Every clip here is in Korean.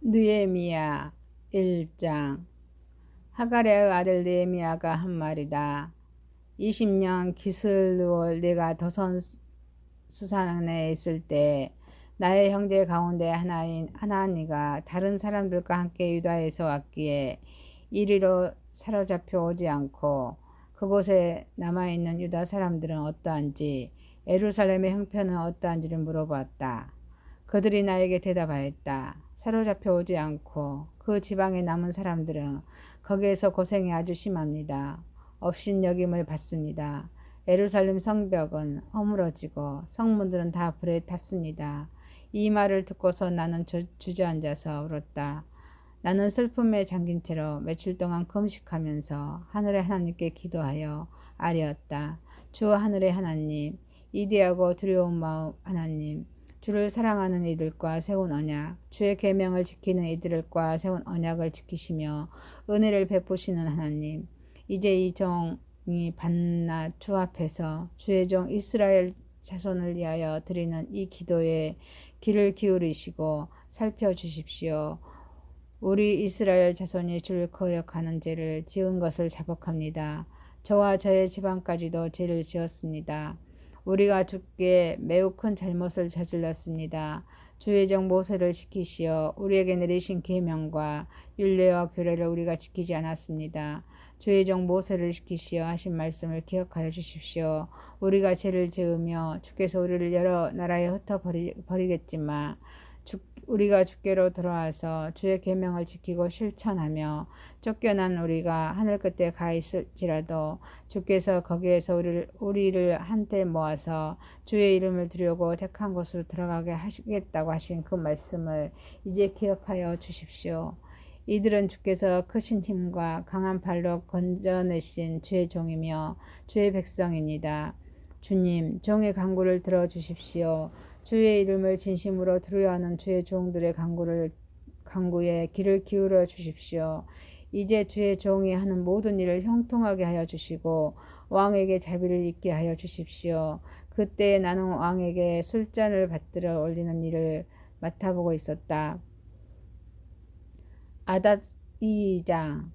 느헤미야 1장. 하갈의 아들 느헤미야가 한 말이다. 20년 기슬루올 내가 도선 수산에 있을 때 나의 형제 가운데 하나인 하나니가 다른 사람들과 함께 유다에서 왔기에 이리로 사로잡혀 오지 않고 그곳에 남아있는 유다 사람들은 어떠한지 예루살렘의 형편은 어떠한지를 물어보았다. 그들이 나에게 대답하였다. 사로잡혀 오지 않고 그 지방에 남은 사람들은 거기에서 고생이 아주 심합니다. 업신여김을 받습니다. 예루살렘 성벽은 허물어지고 성문들은 다 불에 탔습니다. 이 말을 듣고서 나는 주저앉아서 울었다. 나는 슬픔에 잠긴 채로 며칠 동안 금식하면서 하늘의 하나님께 기도하여 아뢰었다. 주 하늘의 하나님, 이대하고 두려운 마음 하나님, 주를 사랑하는 이들과 세운 언약, 주의 계명을 지키는 이들과 세운 언약을 지키시며 은혜를 베푸시는 하나님, 이제 이 종이 밤낮 주 앞에서 주의 종 이스라엘 자손을 위하여 드리는 이 기도에 귀를 기울이시고 살펴주십시오. 우리 이스라엘 자손이 주를 거역하는 죄를 지은 것을 자복합니다. 저와 저의 집안까지도 죄를 지었습니다. 우리가 주께 매우 큰 잘못을 저질렀습니다. 주의 종 모세를 지키시어 우리에게 내리신 계명과 율례와 규례를 우리가 지키지 않았습니다. 주의 종 모세를 지키시어 하신 말씀을 기억하여 주십시오. 우리가 죄를 지으며 주께서 우리를 여러 나라에 흩어버리겠지만 우리가 주께로 돌아와서 주의 계명을 지키고 실천하며 쫓겨난 우리가 하늘 끝에 가 있을지라도 주께서 거기에서 우리를 한때 모아서 주의 이름을 두려고 택한 곳으로 들어가게 하시겠다고 하신 그 말씀을 이제 기억하여 주십시오. 이들은 주께서 크신 힘과 강한 발로 건져내신 주의 종이며 주의 백성입니다. 주님, 종의 간구를 들어주십시오. 주의 이름을 진심으로 두려워하는 주의 종들의 간구에 귀를 기울여 주십시오. 이제 주의 종이 하는 모든 일을 형통하게 하여 주시고 왕에게 자비를 있게 하여 주십시오. 그때 나는 왕에게 술잔을 받들어 올리는 일을 맡아보고 있었다. 아닥 2장.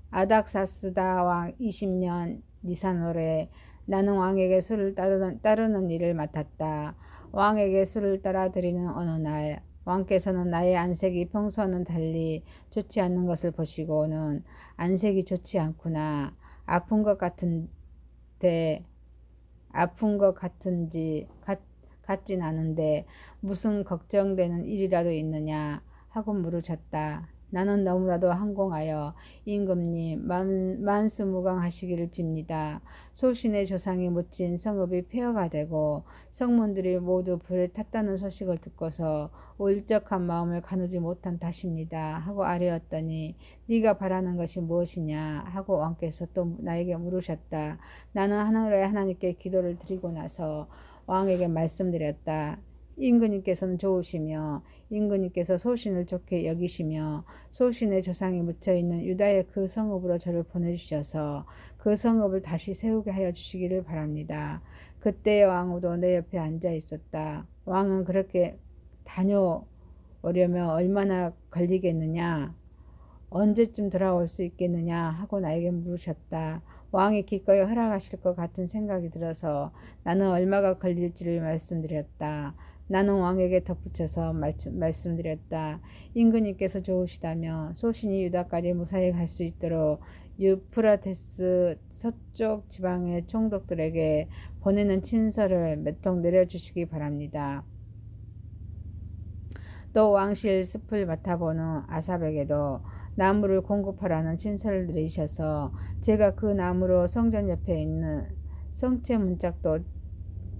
아닥사스다 왕 20년 니산월에 나는 왕에게 술을 따르는 일을 맡았다. 왕에게 술을 따라 드리는 어느 날 왕께서는 나의 안색이 평소와는 달리 좋지 않는 것을 보시고는 안색이 좋지 않구나. 아픈 것 같진 않은데 무슨 걱정되는 일이라도 있느냐 하고 물으셨다. 나는 너무나도 항공하여 임금님 만수무강하시기를 빕니다. 소신의 조상이 묻힌 성읍이 폐허가 되고 성문들이 모두 불에 탔다는 소식을 듣고서 울적한 마음을 가누지 못한 탓입니다. 하고 아뢰었더니 네가 바라는 것이 무엇이냐 하고 왕께서 또 나에게 물으셨다. 나는 하늘의 하나님께 기도를 드리고 나서 왕에게 말씀드렸다. 임금님께서는 좋으시며 임금님께서 소신을 좋게 여기시며 소신의 조상이 묻혀있는 유다의 그 성읍으로 저를 보내주셔서 그 성읍을 다시 세우게 하여 주시기를 바랍니다. 그때의 왕후도 내 옆에 앉아 있었다. 왕은 그렇게 다녀오려면 얼마나 걸리겠느냐? 언제쯤 돌아올 수 있겠느냐 하고 나에게 물으셨다. 왕이 기꺼이 허락하실 것 같은 생각이 들어서 나는 얼마가 걸릴지를 말씀드렸다. 나는 왕에게 덧붙여서 말씀드렸다. 임금님께서 좋으시다면 소신이 유다까지 무사히 갈 수 있도록 유프라테스 서쪽 지방의 총독들에게 보내는 친서를 몇 통 내려주시기 바랍니다. 또 왕실 숲을 맡아보는 아삽에게도 나무를 공급하라는 친서를 내리셔서 제가 그 나무로 성전 옆에 있는 성체 문짝도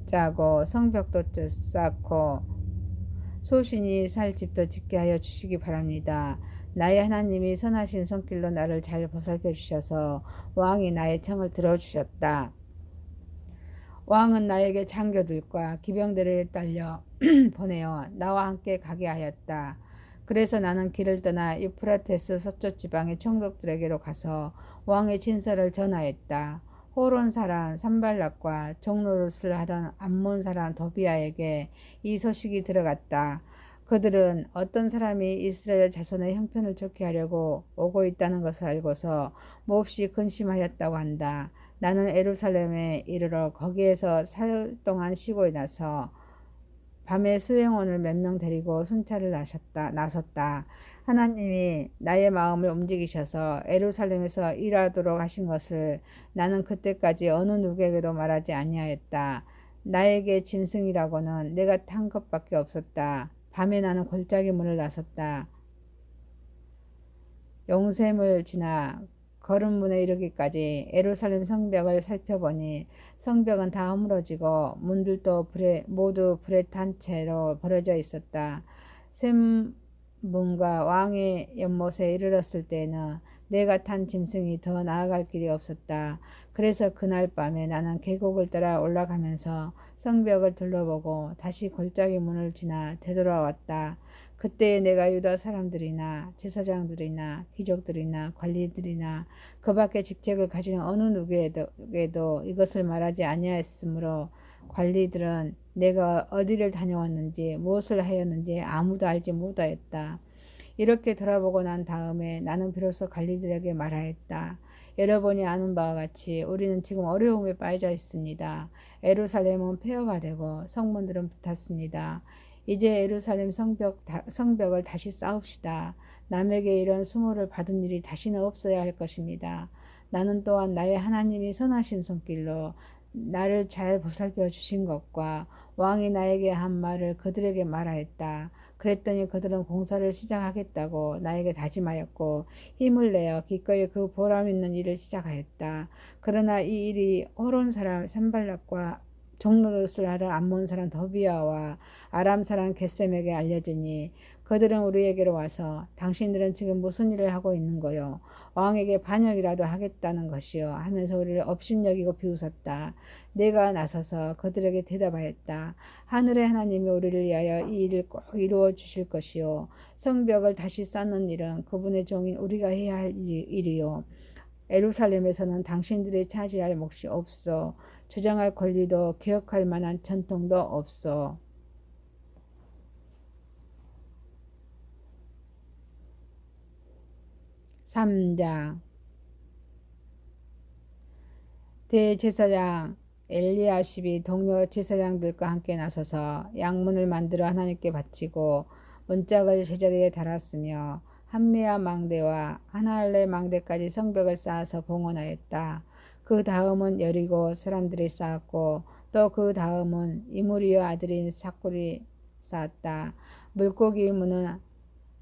짜고 성벽도 쌓고 소신이 살 집도 짓게 하여 주시기 바랍니다. 나의 하나님이 선하신 손길로 나를 잘 보살펴 주셔서 왕이 나의 청을 들어주셨다. 왕은 나에게 장교들과 기병들을 딸려 보내어 나와 함께 가게 하였다. 그래서 나는 길을 떠나 유프라테스 서쪽 지방의 총독들에게로 가서 왕의 친서를 전하였다. 호론 사람 산발락과 종노릇을 하던 암몬 사람 도비아에게 이 소식이 들어갔다. 그들은 어떤 사람이 이스라엘 자손의 형편을 좋게 하려고 오고 있다는 것을 알고서 몹시 근심하였다고 한다. 나는 예루살렘에 이르러 거기에서 사흘 동안 쉬고 나서 밤에 수행원을 몇 명 데리고 순찰을 나섰다. 하나님이 나의 마음을 움직이셔서 예루살렘에서 일하도록 하신 것을 나는 그때까지 어느 누구에게도 말하지 아니하였다. 나에게 짐승이라고는 내가 탄 것밖에 없었다. 밤에 나는 골짜기 문을 나섰다. 용샘을 지나 거름문에 이르기까지 예루살렘 성벽을 살펴보니 성벽은 다 허물어지고 문들도 모두 불에 탄 채로 버려져 있었다. 샘문과 왕의 연못에 이르렀을 때에는 내가 탄 짐승이 더 나아갈 길이 없었다. 그래서 그날 밤에 나는 계곡을 따라 올라가면서 성벽을 둘러보고 다시 골짜기 문을 지나 되돌아왔다. 그때에 내가 유다 사람들이나 제사장들이나 귀족들이나 관리들이나 그 밖에 직책을 가진 어느 누구에게도 이것을 말하지 아니하였으므로 관리들은 내가 어디를 다녀왔는지 무엇을 하였는지 아무도 알지 못하였다. 이렇게 돌아보고 난 다음에 나는 비로소 관리들에게 말하였다. 여러분이 아는 바와 같이 우리는 지금 어려움에 빠져 있습니다. 예루살렘은 폐허가 되고 성문들은 붙었습니다. 이제 예루살렘 성벽을 다시 쌓읍시다. 남에게 이런 수모를 받은 일이 다시는 없어야 할 것입니다. 나는 또한 나의 하나님이 선하신 손길로 나를 잘 보살펴 주신 것과 왕이 나에게 한 말을 그들에게 말하였다. 그랬더니 그들은 공사를 시작하겠다고 나에게 다짐하였고 힘을 내어 기꺼이 그 보람 있는 일을 시작하였다. 그러나 이 일이 호론 사람 산발락과 종노릇을 하러 암몬 사람 더비아와 아람 사람 겟셈에게 알려지니 그들은 우리에게로 와서 당신들은 지금 무슨 일을 하고 있는 거요? 왕에게 반역이라도 하겠다는 것이요 하면서 우리를 업신여기고 비웃었다. 내가 나서서 그들에게 대답하였다. 하늘의 하나님이 우리를 위하여 이 일을 꼭 이루어 주실 것이요 성벽을 다시 쌓는 일은 그분의 종인 우리가 해야 할 일이요 예루살렘에서는 당신들이 차지할 몫이 없어 주장할 권리도 기억할 만한 전통도 없어. 3장 대제사장 엘리야십이 동료 제사장들과 함께 나서서 양문을 만들어 하나님께 바치고 문짝을 제자리에 달았으며 한메아 망대와 하나할레 망대까지 성벽을 쌓아서 봉헌하였다. 그 다음은 여리고 사람들이 쌓았고 또 그 다음은 이무리의 아들인 삭굴이 쌓았다. 물고기 문은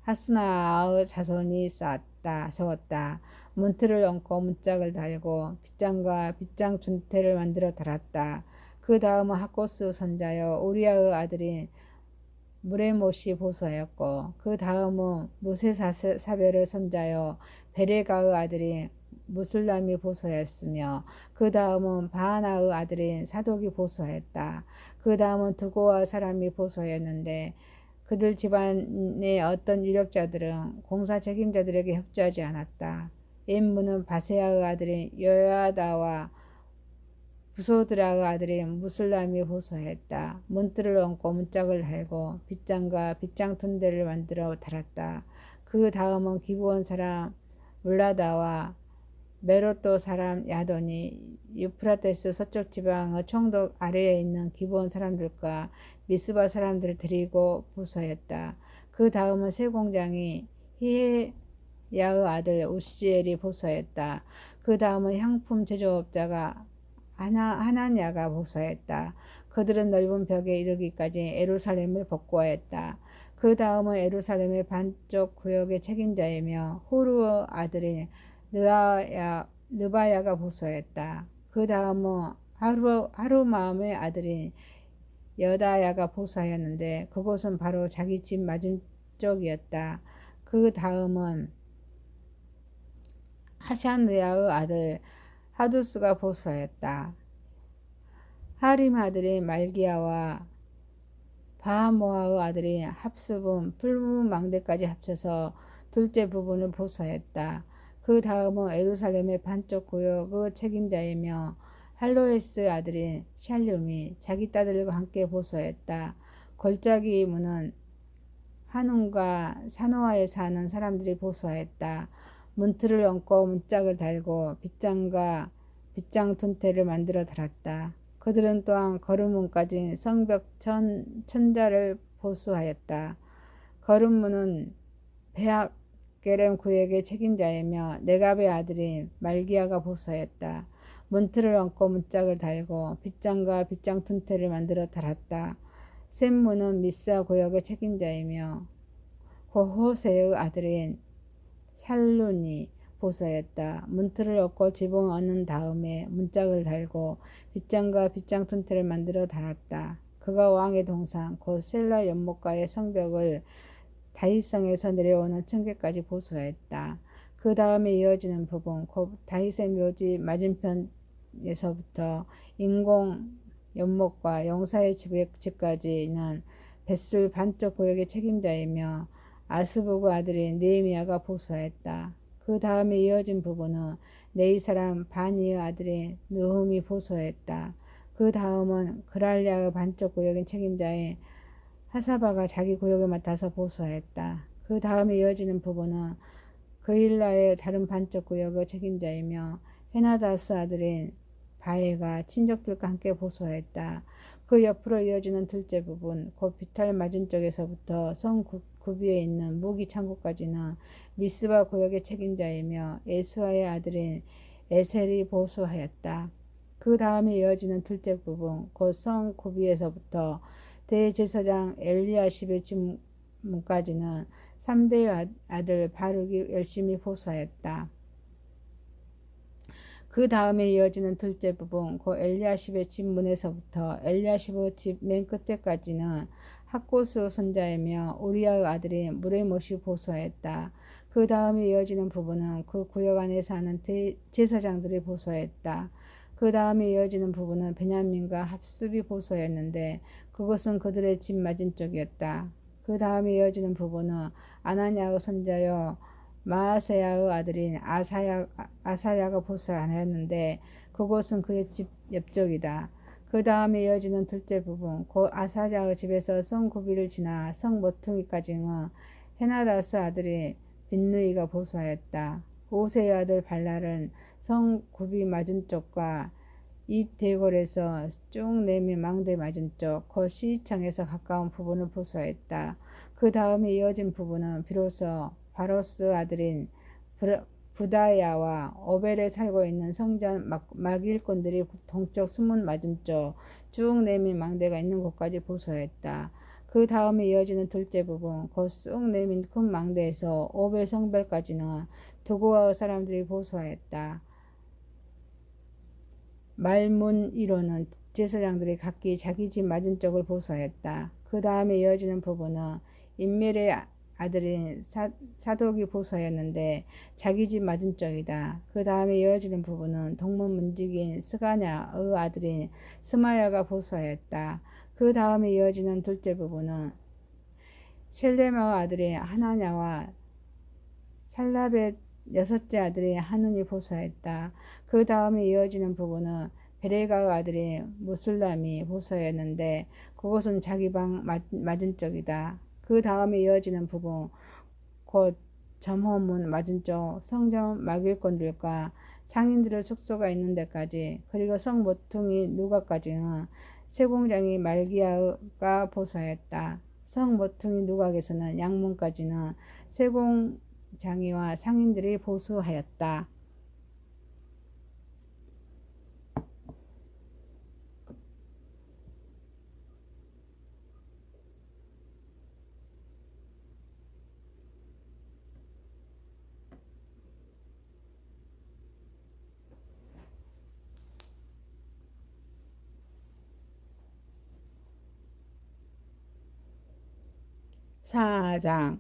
하스나의 자손이 세웠다. 문틀을 얹고 문짝을 달고 빗장과 빗장 준태를 만들어 달았다. 그 다음은 하코스 선자여 우리아의 아들인 무레못이 보수하였고 그 다음은 무세사벨의 선자여 베레가의 아들인 무슬람이 보수하였으며 그 다음은 바하나의 아들인 사독이 보수하였다. 그 다음은 두고와 사람이 보수하였는데 그들 집안의 어떤 유력자들은 공사 책임자들에게 협조하지 않았다. 임무는 바세아의 아들인 요야다와 부소드라의 아들인 무슬람이 호소했다. 문틀을 얹고 문짝을 달고 빗장과 빗장 둔대를 만들어 달았다. 그 다음은 기브온 사람 물라다와 메로또 사람 야돈이 유프라테스 서쪽 지방의 총독 아래에 있는 기브온 사람들과 미스바 사람들을 데리고 보소했다. 그 다음은 세 공장이 히에야의 아들 우시엘이 보소했다. 그 다음은 향품 제조업자가 하나냐가 보소했다. 그들은 넓은 벽에 이르기까지 예루살렘을 복구하였다. 그 다음은 예루살렘의 반쪽 구역의 책임자이며 후르의 아들인 느바야가 보소했다. 그 다음은 하루마음의 아들인 여다야가 보소하였는데 그곳은 바로 자기 집 맞은쪽이었다. 그 다음은 하샨느야의 아들 하두스가 보소하였다. 하림 아들인 말기야와 바하모아의 아들인 합습은 풀무 망대까지 합쳐서 둘째 부분을 보소하였다. 그 다음은 예루살렘의 반쪽 구역의 책임자이며 할로에스 아들인 샬룸이 자기 딸들과 함께 보소했다. 골짜기 문은 한운과 산호아에 사는 사람들이 보수하였다. 문틀을 얹고 문짝을 달고 빗장과 빗장 톤테를 만들어 달았다. 그들은 또한 거름문까지 성벽 천자를 보수하였다. 거름문은 베악 게렘 구역의 책임자이며 네갑의 아들인 말기야가 보수하였다. 문틀을 얹고 문짝을 달고 빗장과 빗장 툰테를 만들어 달았다. 셈문은 미사 구역의 책임자이며 호세의 아들인 살룬이 보수하였다. 문틀을 얹고 지붕을 얹은 다음에 문짝을 달고 빗장과 빗장 툰테를 만들어 달았다. 그가 왕의 동산 곧 셀라 연못가의 성벽을 다윗성에서 내려오는 층계까지 보수하였다. 그 다음에 이어지는 부분 곧 다윗의 묘지 맞은편에서부터 인공 연못과 용사의 집까지는 벳술 반쪽 구역의 책임자이며 아스부그 아들인 느헤미야가 보수하였다. 그 다음에 이어진 부분은 네이 사람 바니의 아들인 느훔이 보수하였다. 그 다음은 그랄랴의 반쪽 구역의 책임자인 하사바가 자기 구역을 맡아서 보수하였다. 그 다음에 이어지는 부분은 그일라의 다른 반쪽 구역의 책임자이며 헤나다스 아들인 바에가 친족들과 함께 보수하였다. 그 옆으로 이어지는 둘째 부분 곧 비탈 맞은쪽에서부터 성 구비에 있는 무기 창고까지는 미스바 구역의 책임자이며 에스와의 아들인 에셀이 보수하였다. 그 다음에 이어지는 둘째 부분 곧 성 구비에서부터 대제사장 엘리야십의 집문까지는 삼배의 아들 바룩이 열심히 보수하였다. 그 다음에 이어지는 둘째 부분 곧 엘리야십의 집문에서부터 엘리야십의 집 맨 끝에까지는 학고스 손자이며 우리아의 아들인 무레못이 보수하였다. 그 다음에 이어지는 부분은 그 구역 안에 사는 제사장들이 보수하였다. 그 다음에 이어지는 부분은 베냐민과 합습이 보수하였는데 그것은 그들의 집 맞은쪽이었다. 그 다음에 이어지는 부분은 아나냐의 손자여 마아세야의 아들인 아사야가 보수하였는데 그곳은 그의 집 옆쪽이다. 그 다음에 이어지는 둘째 부분 곧 아사야의 집에서 성 구비를 지나 성 모퉁이까지는 헤나다스 아들인 빈누이가 보수하였다. 오세의 아들 발랄은 성 구비 맞은쪽과 이 대궐에서 쭉 내민 망대 맞은쪽 곧 시창에서 가까운 부분을 보수하였다. 그 다음에 이어진 부분은 비로소 바로스 아들인 부다야와 오벨에 살고 있는 성전 막일꾼들이 동쪽 수문 맞은쪽 쭉 내민 망대가 있는 곳까지 보수하였다. 그 다음에 이어지는 둘째 부분 곧 쑥 내민 큰 망대에서 오벨 성벽까지는 도고아의 사람들이 보수하였다. 말문이로는 제사장들이 각기 자기 집 맞은쪽을 보수하였다. 그 다음에 이어지는 부분은 인멜의 아들인 사독이 보수하였는데 자기 집 맞은쪽이다. 그 다음에 이어지는 부분은 동문문직인 스가냐의 아들인 스마야가 보수하였다. 그 다음에 이어지는 둘째 부분은 셀레마의 아들인 하나냐와 살라벳 여섯째 아들인 한운이 보수하였다. 그 다음에 이어지는 부분은 베레가의 아들인 무술람이 보수하였는데 그것은 자기 방 맞은쪽이다. 그 다음에 이어지는 부분 곧 점호문 맞은쪽 성전 막일꾼들과 상인들의 숙소가 있는 데까지 그리고 성 모퉁이 누각까지는 세공장이 말기야가 보수하였다. 성 모퉁이 누각에서는 양문까지는 세공장이와 상인들이 보수하였다. 사장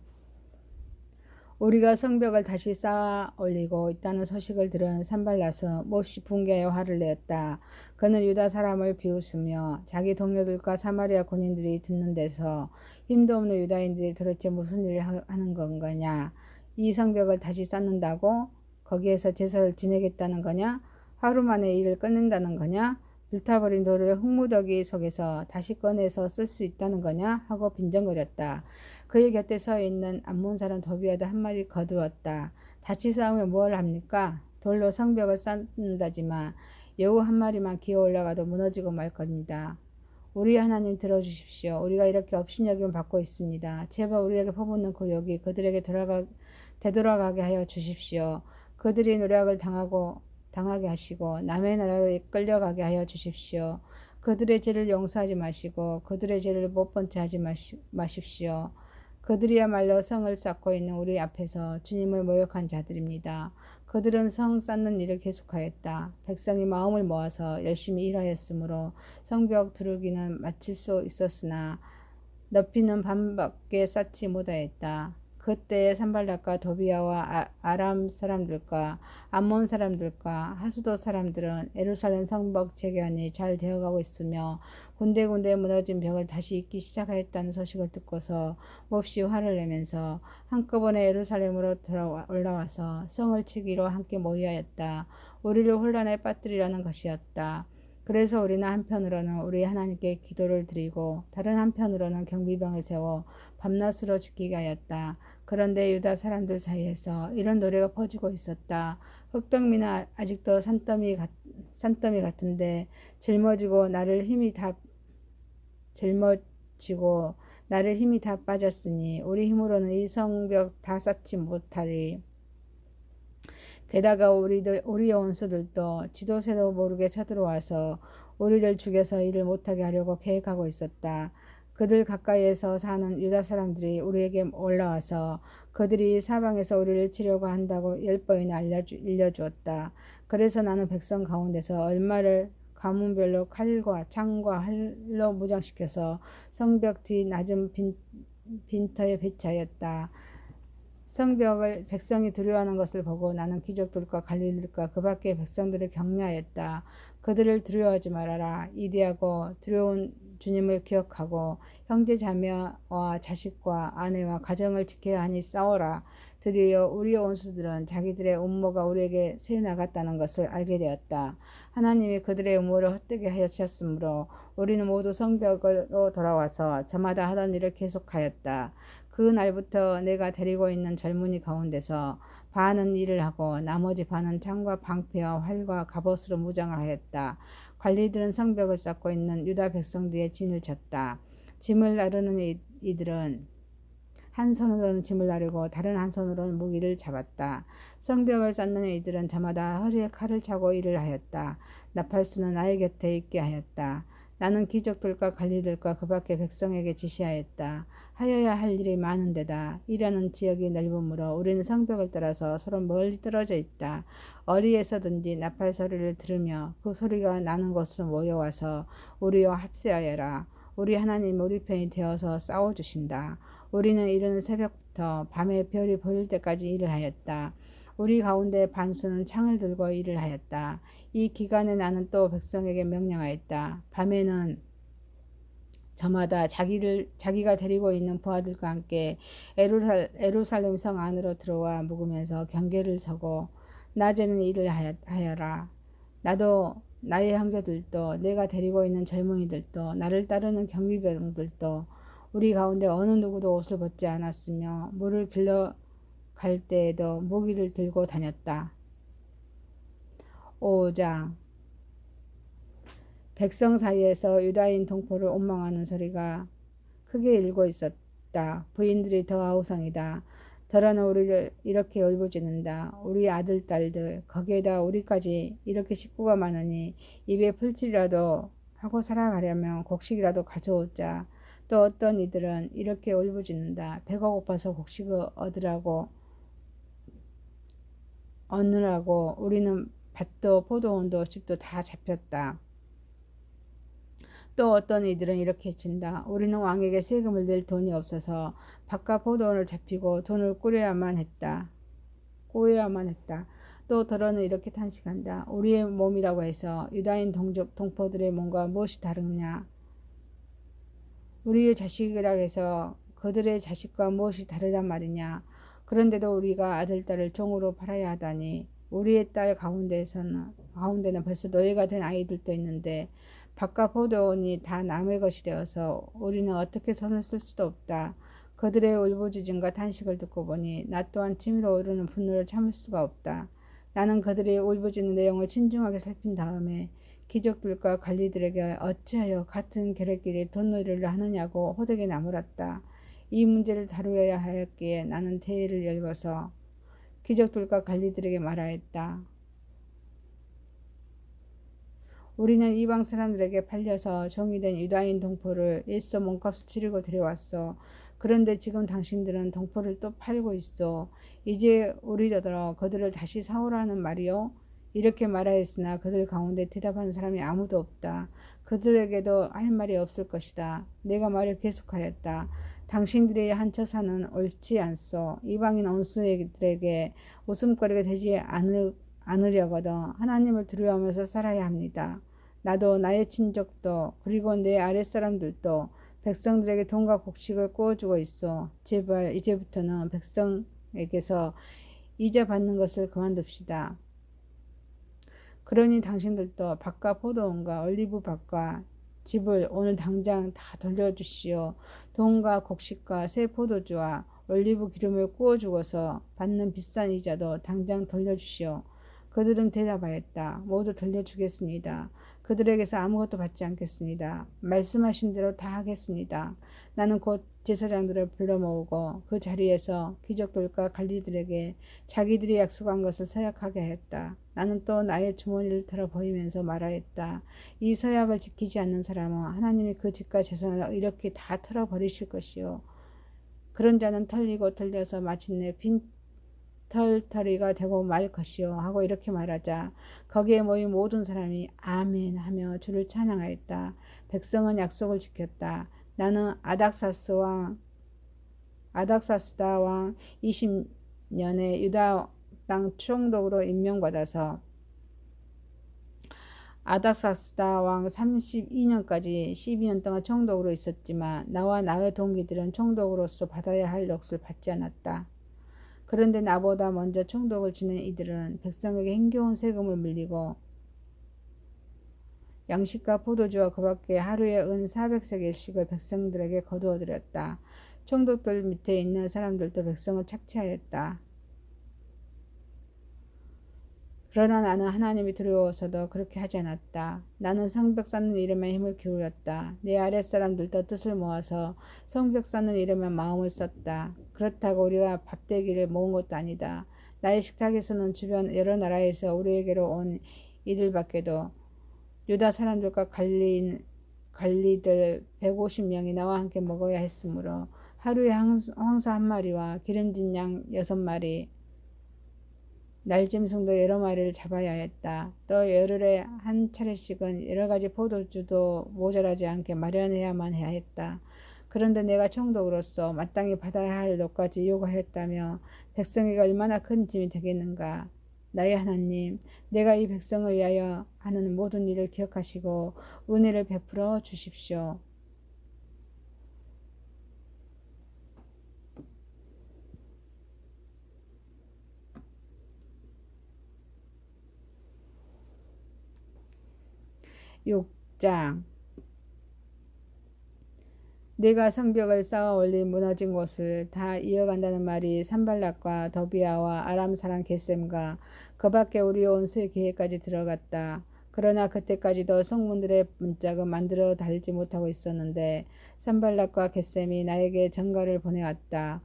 우리가 성벽을 다시 쌓아 올리고 있다는 소식을 들은 산발랏은 몹시 분개하여 화를 내었다. 그는 유다 사람을 비웃으며 자기 동료들과 사마리아 군인들이 듣는 데서 힘도 없는 유다인들이 도대체 무슨 일을 하는 건가냐? 이 성벽을 다시 쌓는다고? 거기에서 제사를 지내겠다는 거냐? 하루 만에 일을 끝낸다는 거냐? 불타버린 돌을 흙무더기 속에서 다시 꺼내서 쓸 수 있다는 거냐? 하고 빈정거렸다. 그의 곁에 서 있는 암몬 사람 도비아도 한마디 거두었다. 다치 싸우면 뭘 합니까? 돌로 성벽을 쌓는다지만 여우 한 마리만 기어 올라가도 무너지고 말 겁니다. 우리 하나님 들어주십시오. 우리가 이렇게 업신여김을 받고 있습니다. 제발 우리에게 퍼붓는 그 욕이 그들에게 되돌아가게 하여 주십시오. 그들이 노력을 당하게 하시고 남의 나라로 끌려가게 하여 주십시오. 그들의 죄를 용서하지 마시고 그들의 죄를 못 본 채 하지 마십시오. 그들이야말로 성을 쌓고 있는 우리 앞에서 주님을 모욕한 자들입니다. 그들은 성 쌓는 일을 계속하였다. 백성이 마음을 모아서 열심히 일하였으므로 성벽 두르기는 마칠 수 있었으나 높이는 반밖에 쌓지 못하였다. 그때 산발락과 도비아와 아람 사람들과 암몬 사람들과 하수도 사람들은 예루살렘 성벽 재건이 잘 되어가고 있으며 군데군데 무너진 벽을 다시 잇기 시작하였다는 소식을 듣고서 몹시 화를 내면서 한꺼번에 예루살렘으로 올라와서 성을 치기로 함께 모의하였다. 우리를 혼란에 빠뜨리려는 것이었다. 그래서 우리는 한편으로는 우리 하나님께 기도를 드리고 다른 한편으로는 경비병을 세워 밤낮으로 지키게 하였다. 그런데 유다 사람들 사이에서 이런 노래가 퍼지고 있었다. 흙덩미는 아직도 산더미 같은데 짊어지고 나를 힘이 다 빠졌으니 우리 힘으로는 이 성벽 다 쌓지 못하리. 게다가 우리의 원수들도 지도새도 모르게 쳐들어와서 우리를 죽여서 일을 못하게 하려고 계획하고 있었다. 그들 가까이에서 사는 유다 사람들이 우리에게 올라와서 그들이 사방에서 우리를 치려고 한다고 10번이나 알려주었다. 그래서 나는 백성 가운데서 얼마를 가문별로 칼과 창과 활로 무장시켜서 성벽 뒤 낮은 빈터에 배치하였다. 성벽을 백성이 두려워하는 것을 보고 나는 귀족들과 관리들과 그 밖의 백성들을 격려하였다. 그들을 두려워하지 말아라. 이디하고 두려운 주님을 기억하고 형제 자매와 자식과 아내와 가정을 지켜야 하니 싸워라. 드디어 우리의 원수들은 자기들의 음모가 우리에게 새어나갔다는 것을 알게 되었다. 하나님이 그들의 음모를 헛되게 하셨으므로 우리는 모두 성벽으로 돌아와서 저마다 하던 일을 계속하였다. 그 날부터 내가 데리고 있는 젊은이 가운데서 반은 일을 하고 나머지 반은 창과 방패와 활과 갑옷으로 무장을 하였다. 관리들은 성벽을 쌓고 있는 유다 백성 뒤에 진을 쳤다. 짐을 나르는 이들은 한 손으로는 짐을 나르고 다른 한 손으로는 무기를 잡았다. 성벽을 쌓는 이들은 저마다 허리에 칼을 차고 일을 하였다. 나팔수는 나의 곁에 있게 하였다. 나는 귀족들과 관리들과 그 밖의 백성에게 지시하였다. 하여야 할 일이 많은데다 일하는 지역이 넓으므로 우리는 성벽을 따라서 서로 멀리 떨어져 있다. 어디에서든지 나팔 소리를 들으며 그 소리가 나는 곳으로 모여와서 우리와 합세하여라. 우리 하나님 우리 편이 되어서 싸워주신다. 우리는 이른 새벽부터 밤에 별이 보일 때까지 일을 하였다. 우리 가운데 반수는 창을 들고 일을 하였다. 이 기간에 나는 또 백성에게 명령하였다. 밤에는 저마다 자기가 데리고 있는 부하들과 함께 예루살렘 성 안으로 들어와 묵으면서 경계를 서고 낮에는 일을 하여라. 나도 나의 형제들도 내가 데리고 있는 젊은이들도 나를 따르는 경비병들도 우리 가운데 어느 누구도 옷을 벗지 않았으며 물을 길러 갈 때에도 무기를 들고 다녔다. 5장 백성 사이에서 유다인 동포를 원망하는 소리가 크게 일고 있었다. 부인들이 더 아우성이다. 더러는 우리를 이렇게 울부짖는다. 우리 아들 딸들 거기에다 우리까지 이렇게 식구가 많으니 입에 풀칠이라도 하고 살아가려면 곡식이라도 가져오자. 또 어떤 이들은 이렇게 울부짖는다. 배가 고파서 곡식을 얻느라고 우리는 밭도 포도원도 집도 다 잡혔다. 또 어떤 이들은 이렇게 친다. 우리는 왕에게 세금을 낼 돈이 없어서 밭과 포도원을 잡히고 돈을 꾸려야만 했다. 또 더러는 이렇게 탄식한다. 우리의 몸이라고 해서 유다인 동포들의 몸과 무엇이 다르냐? 우리의 자식이라고 해서 그들의 자식과 무엇이 다르단 말이냐? 그런데도 우리가 아들, 딸을 종으로 팔아야 하다니 우리의 딸 가운데는 벌써 노예가 된 아이들도 있는데 밭과 포도원이 다 남의 것이 되어서 우리는 어떻게 손을 쓸 수도 없다. 그들의 울부짖음과 탄식을 듣고 보니 나 또한 치밀어 오르는 분노를 참을 수가 없다. 나는 그들의 울부짖는 내용을 신중하게 살핀 다음에 귀족들과 관리들에게 어찌하여 같은 계략끼리 돈놀이를 하느냐고 호되게 나무랐다. 이 문제를 다루어야 하였기에 나는 대회를 열고서 귀족들과 관리들에게 말하였다. 우리는 이방 사람들에게 팔려서 종이된 유다인 동포를 일서 몸값을 치르고 데려왔어. 그런데 지금 당신들은 동포를 또 팔고 있어. 이제 우리더러 그들을 다시 사오라는 말이요. 이렇게 말하였으나 그들 가운데 대답하는 사람이 아무도 없다. 그들에게도 할 말이 없을 것이다. 내가 말을 계속하였다. 당신들의 한 처사는 옳지 않소. 이방인 원수들에게 웃음거리가 되지 않으려거든 하나님을 두려워하면서 살아야 합니다. 나도 나의 친족도 그리고 내 아랫사람들도 백성들에게 돈과 곡식을 구워주고 있어. 제발 이제부터는 백성에게서 이자 받는 것을 그만둡시다. 그러니 당신들도 밭과 포도원과 올리브 밭과 집을 오늘 당장 다 돌려주시오. 돈과 곡식과 새 포도주와 올리브 기름을 구워주고서 받는 비싼 이자도 당장 돌려주시오. 그들은 대답하였다. 모두 돌려주겠습니다. 그들에게서 아무것도 받지 않겠습니다. 말씀하신 대로 다 하겠습니다. 나는 곧 제사장들을 불러 모으고 그 자리에서 귀족들과 관리들에게 자기들이 약속한 것을 서약하게 하였다. 나는 또 나의 주머니를 털어 보이면서 말하였다. 이 서약을 지키지 않는 사람은 하나님이 그 집과 재산을 이렇게 다 털어버리실 것이요. 그런 자는 털리고 털려서 마침내 빈털터리가 되고 말 것이요 하고 이렇게 말하자 거기에 모인 모든 사람이 아멘 하며 주를 찬양하였다. 백성은 약속을 지켰다. 나는 아닥사스다 왕 20년에 유다 땅 총독으로 임명받아서 아닥사스다 왕 32년까지 12년 동안 총독으로 있었지만 나와 나의 동기들은 총독으로서 받아야 할 몫을 받지 않았다. 그런데 나보다 먼저 총독을 지낸 이들은 백성에게 힘겨운 세금을 물리고 양식과 포도주와 그 밖에 하루에 은 400세겔씩을 백성들에게 거두어들였다. 총독들 밑에 있는 사람들도 백성을 착취하였다. 그러나 나는 하나님이 두려워서도 그렇게 하지 않았다. 나는 성벽 쌓는 일에만 힘을 기울였다. 내 아랫사람들도 뜻을 모아서 성벽 쌓는 일에만 마음을 썼다. 그렇다고 우리가 밥대기를 모은 것도 아니다. 나의 식탁에서는 주변 여러 나라에서 우리에게로 온 이들 밖에도 유다 사람들과 관리들 150명이 나와 함께 먹어야 했으므로 하루에 황사 한 마리와 기름진 양 6마리 날짐승도 여러 마리를 잡아야 했다. 또 열흘에 한 차례씩은 여러 가지 포도주도 모자라지 않게 마련해야만 해야 했다. 그런데 내가 총독으로서 마땅히 받아야 할 것까지 요구하였다며 백성에게 얼마나 큰 짐이 되겠는가. 나의 하나님, 내가 이 백성을 위하여 하는 모든 일을 기억하시고 은혜를 베풀어 주십시오. (6장) 내가 성벽을 쌓아 올린 무너진 곳을 다 이어간다는 말이 산발락과 더비아와 아람 사람 겟셈과 그 밖에 우리 온수의 계획까지 들어갔다. 그러나 그때까지도 성문들의 문짝은 만들어 달지 못하고 있었는데 산발락과 겟셈이 나에게 전가를 보내왔다.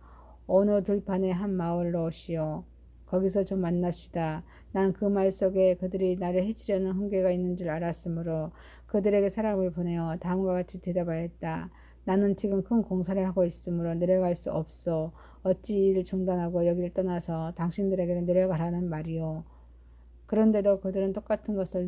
어느 들판의 한 마을로 오시오. 거기서 좀 만납시다. 난 그 말 속에 그들이 나를 해치려는 훈계가 있는 줄 알았으므로 그들에게 사람을 보내어 다음과 같이 대답하였다. 나는 지금 큰 공사를 하고 있으므로 내려갈 수 없소. 어찌 일을 중단하고 여기를 떠나서 당신들에게는 내려가라는 말이오. 그런데도 그들은 똑같은 것을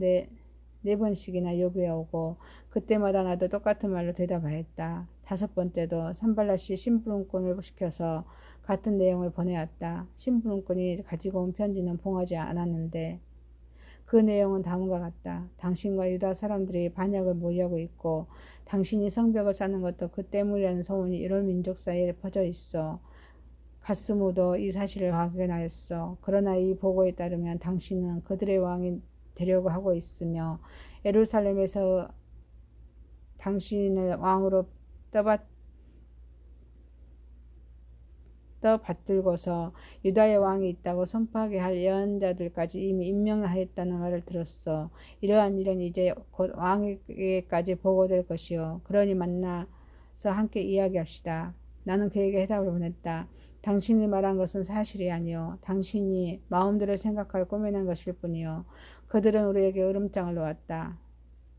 네 번씩이나 요구해 오고 그때마다 나도 똑같은 말로 대답하였다. 5번째도 산발랏이 심부름꾼을 시켜서 같은 내용을 보내왔다. 심부름꾼이 가지고 온 편지는 봉하지 않았는데 그 내용은 다음과 같다. 당신과 유다 사람들이 반역을 모의하고 있고 당신이 성벽을 쌓는 것도 그 때문이라는 소문이 여러 민족 사이에 퍼져 있어. 가스무도 이 사실을 확인하였어. 그러나 이 보고에 따르면 당신은 그들의 왕이 되려고 하고 있으며 예루살렘에서 당신을 왕으로 떠받들고서 유다의 왕이 있다고 선포하게 할 예언자들까지 이미 임명하였다는 말을 들었어. 이러한 일은 이제 곧 왕에게까지 보고될 것이요. 그러니 만나서 함께 이야기합시다. 나는 그에게 해답을 보냈다. 당신이 말한 것은 사실이 아니요. 당신이 마음대로 생각하여 꾸며낸 것일 뿐이요. 그들은 우리에게 으름장을 놓았다.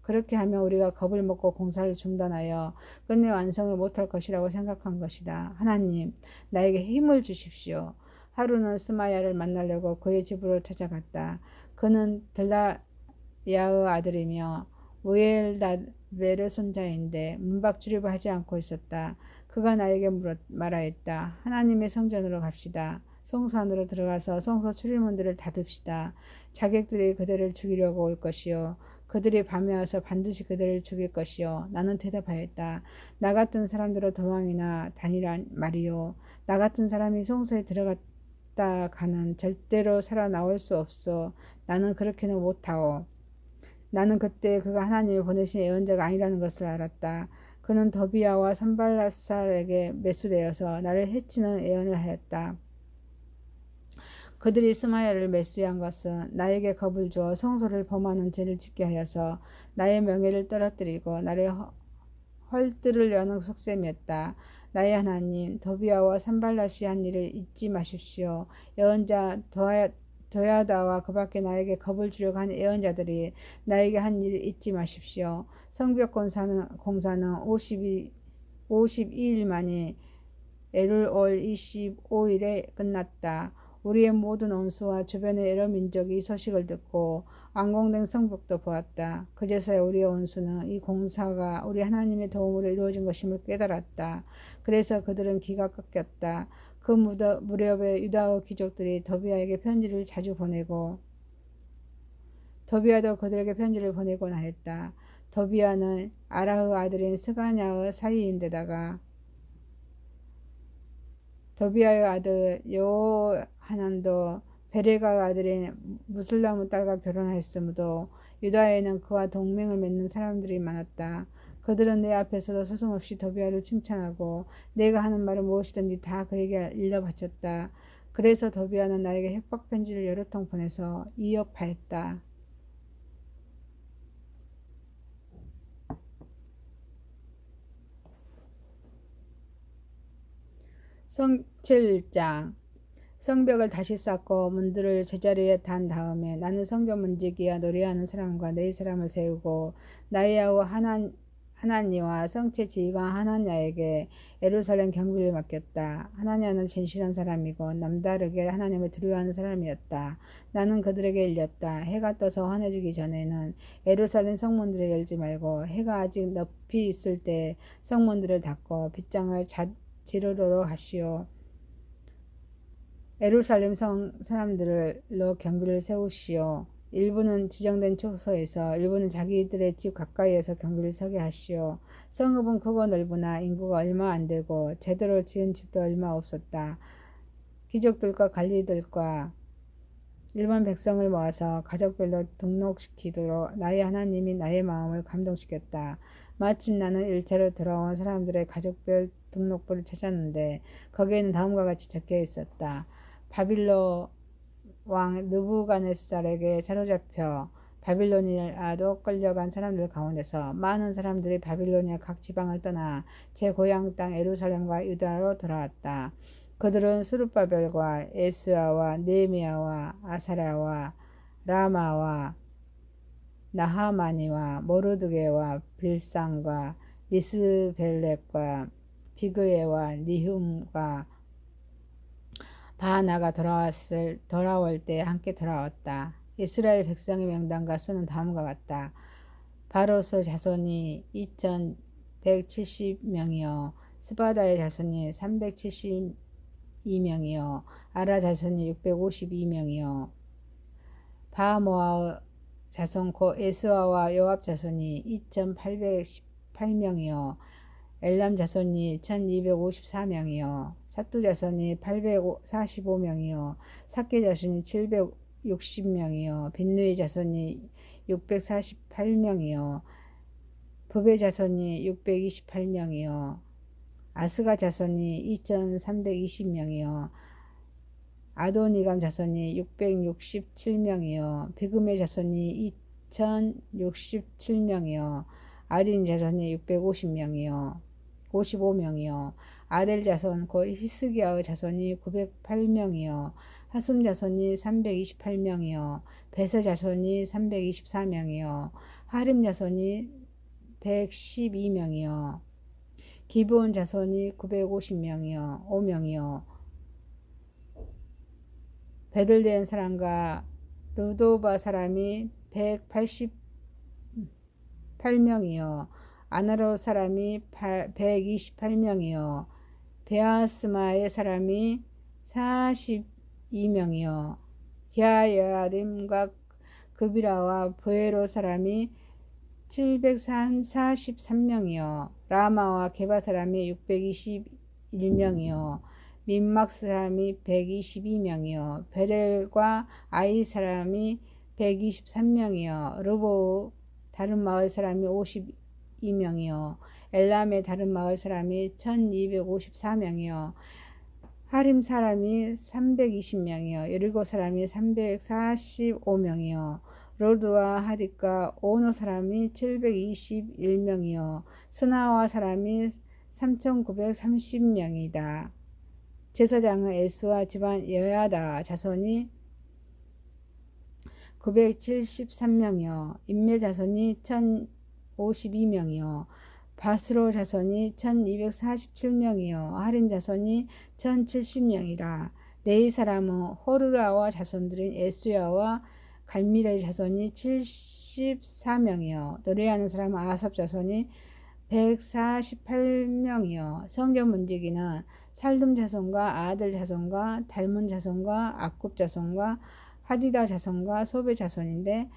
그렇게 하면 우리가 겁을 먹고 공사를 중단하여 끝내 완성을 못할 것이라고 생각한 것이다. 하나님, 나에게 힘을 주십시오. 하루는 스마야를 만나려고 그의 집으로 찾아갔다. 그는 들라야의 아들이며 무엘다벨의 손자인데 문밖 출입을 하지 않고 있었다. 그가 나에게 말하였다. 하나님의 성전으로 갑시다. 성소 안으로 들어가서 성소 출입문들을 닫읍시다. 자객들이 그들을 죽이려고 올 것이요. 그들이 밤에 와서 반드시 그들을 죽일 것이요. 나는 대답하였다. 나 같은 사람들로 도망이나 다니란 말이요. 나 같은 사람이 성소에 들어갔다가는 절대로 살아나올 수 없어. 나는 그렇게는 못하오. 나는 그때 그가 하나님이 보내신 예언자가 아니라는 것을 알았다. 그는 더비야와 산발라살에게 매수되어서 나를 해치는 예언을 하였다. 그들이 스마야를 매수한 것은 나에게 겁을 주어 성소를 범하는 죄를 짓게 하여서 나의 명예를 떨어뜨리고 나를 헐뜯으려는 속셈이었다. 나의 하나님, 더비야와 산발랏이 한 일을 잊지 마십시오. 예언자 도야다와 그 밖에 나에게 겁을 주려고 하는 예언자들이 나에게 한 일을 잊지 마십시오. 성벽 공사는 52일 만에 엘ul 25일에 끝났다. 우리의 모든 원수와 주변의 여러 민족이 이 소식을 듣고 완공된 성벽도 보았다. 그제서야 우리의 원수는 이 공사가 우리 하나님의 도움으로 이루어진 것임을 깨달았다. 그래서 그들은 기가 꺾였다. 그 무렵에 유다의 귀족들이 더비야에게 편지를 자주 보내고 더비야도 그들에게 편지를 보내곤 하였다. 더비야는 아라의 아들인 스가냐의 사이인데다가 더비야의 아들 여호하난도 베레가의 아들인 무슬람의 딸과 결혼하였으므로 유다에는 그와 동맹을 맺는 사람들이 많았다. 그들은 내 앞에서도 서슴없이 더비야를 칭찬하고 내가 하는 말은 무엇이든지 다 그에게 일러 바쳤다. 그래서 더비야는 나에게 협박 편지를 여러 통 보내서 이역하였다. 성 7장 성벽을 다시 쌓고 문들을 제자리에 단 다음에 나는 성전 문지기와 노래하는 사람과 네 사람을 세우고 나의 아우 하나니와 성체 지휘관 하나냐에게 예루살렘 경비를 맡겼다. 하나냐는 진실한 사람이고 남다르게 하나님을 두려워하는 사람이었다. 나는 그들에게 일렸다. 해가 떠서 환해지기 전에는 예루살렘 성문들을 열지 말고 해가 아직 높이 있을 때 성문들을 닫고 빗장을 지르도록 하시오. 예루살렘 성 사람들로 경비를 세우시오. 일부는 지정된 초소에서 일부는 자기들의 집 가까이에서 경비를 서게 하시오. 성읍은 크고 넓으나 인구가 얼마 안 되고 제대로 지은 집도 얼마 없었다. 귀족들과 관리들과 일반 백성을 모아서 가족별로 등록시키도록 나의 하나님이 나의 마음을 감동시켰다. 마침 나는 일차로 돌아온 사람들의 가족별 등록부를 찾았는데 거기에는 다음과 같이 적혀 있었다. 바빌론 왕 느부갓네살에게 사로잡혀 바빌로니아로 끌려간 사람들 가운데서 많은 사람들이 바빌로니아 각 지방을 떠나 제 고향 땅 예루살렘과 유다로 돌아왔다. 그들은 스룹바벨과 에스야와 네미야와 아사랴와 라마와 나하마니와 모르드게와 빌상과 리스벨렉과 비그에와 니훔과 바하나가 돌아올 때 함께 돌아왔다. 이스라엘 백성의 명단과 수는 다음과 같다. 바로스 자손이 2170명이요 스바다의 자손이 372명이요 아라 자손이 652명이요 바모아의 자손 곧 에스와와 요압 자손이 2818명이요 엘람 자손이 1254명이요 사뚜 자손이 845명이요 삭개 자손이 760명이요 빈누이 자손이 648명이요 부베 자손이 628명이요 아스가 자손이 2320명이요 아도니감 자손이 667명이요 비그메 자손이 2067명이요 아딘 자손이 650명이요 55명이요 아델 자손 곧 히스기야의 자손이 908명이요 하숨 자손이 328명이요 베세 자손이 324명이요 하림 자손이 112명이요 기브온 자손이 950명이요 5명이요 베들레헴 사람과 르도바 사람이 188명이요 아나로 사람이 128명이요 베아스마의 사람이 42명이요 기아여아림과 그비라와 브에로 사람이 743명이요 라마와 게바 사람이 621명이요 민막 사람이 122명이요 베렐과 아이 사람이 123명이요 르보 다른 마을 사람이 52명이요 엘람의 다른 마을 사람이 1254명이요 하림 사람이 320명이요 여리고 사람이 345명이요 로드와 하딕과 오노 사람이 721명이요 스나와 사람이 3930명이다. 제사장은 에스와 집안 여야다 자손이 973명이요 인멜 자손이 1052명이요 바스로 자손이 1247명이요 하림 자손이 1070명이라 네이 사람은 호르가와 자손들인 에스야와 갈미레 자손이 74명이요 노래하는 사람은 아삽 자손이 148명이요 성경 문지기는 살룸 자손과 아들 자손과 달문 자손과 악굽 자손과 하디다 자손과 소베 자손인데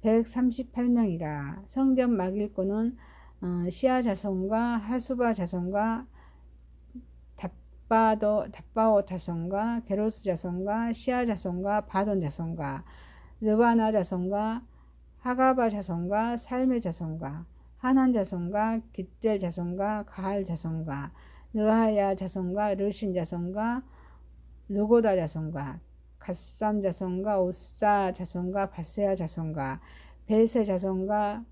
138명이라 성전 막일꾼은 시아 자손과 하수바 자손과 답바오 자손과 게로스 자손과 시아 자손과 바돈 자손과 르바나 자손과 하가바 자손과 살메 자손과 하난 자손과 깃델 자손과 가할 자손과 느하야 자손과 르신 자손과 르고다 자손과 갓삼 자손과 오사 자손과 바세아 자손과 베세 자손과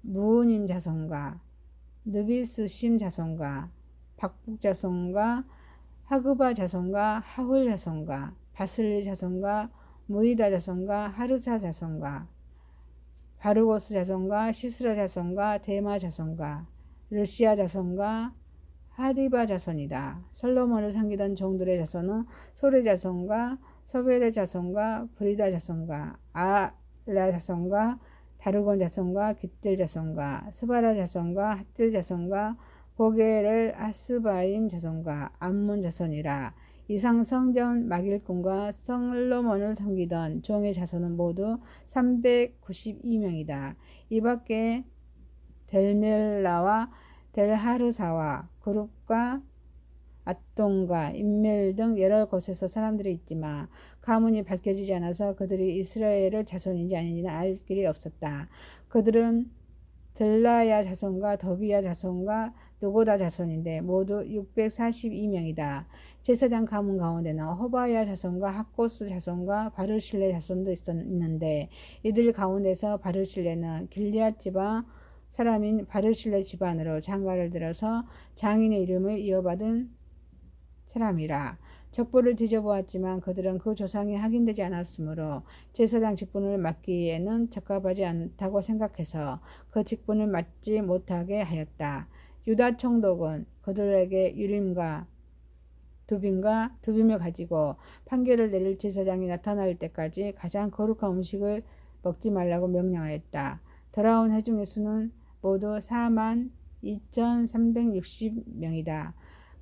무우님 자손과 느비스심 자손과 박북 자손과 하그바 자손과 하홀 자손과 바슬리 자손과 무이다 자손과 하르사 자손과 바르고스 자손과 시스라 자손과 데마 자손과 르시아 자손과 하디바 자손이다. 솔로몬을 섬기던 종들의 자손은 소레 자손과 소베레 자손과 브리다 자손과 아라 자손과 다르곤 자손과 깃들 자손과 스바라 자손과 핫들 자손과 보게렐 아스바임 자손과 암몬 자손이라. 이상 성전 막일꾼과 솔로몬을 섬기던 종의 자손은 모두 392명이다. 이 밖에 델멜라와 델하르사와 그룹과 앗동과 인멜 등 여러 곳에서 사람들이 있지만 가문이 밝혀지지 않아서 그들이 이스라엘의 자손인지 아닌지는 알 길이 없었다. 그들은 들라야 자손과 더비야 자손과 누고다 자손인데 모두 642명이다. 제사장 가문 가운데는 호바야 자손과 학고스 자손과 바르실레 자손도 있었는데 이들 가운데서 바르실레는 길리앗 지방 사람인 바르실레 집안으로 장가를 들어서 장인의 이름을 이어받은 사람이라. 족보를 뒤져보았지만 그들은 그 조상이 확인되지 않았으므로 제사장 직분을 맡기에는 적합하지 않다고 생각해서 그 직분을 맡지 못하게 하였다. 유다 총독은 그들에게 유림과 두빔을 가지고 판결을 내릴 제사장이 나타날 때까지 가장 거룩한 음식을 먹지 말라고 명령하였다. 돌아온 회중의 수는 모두 42,360명이다.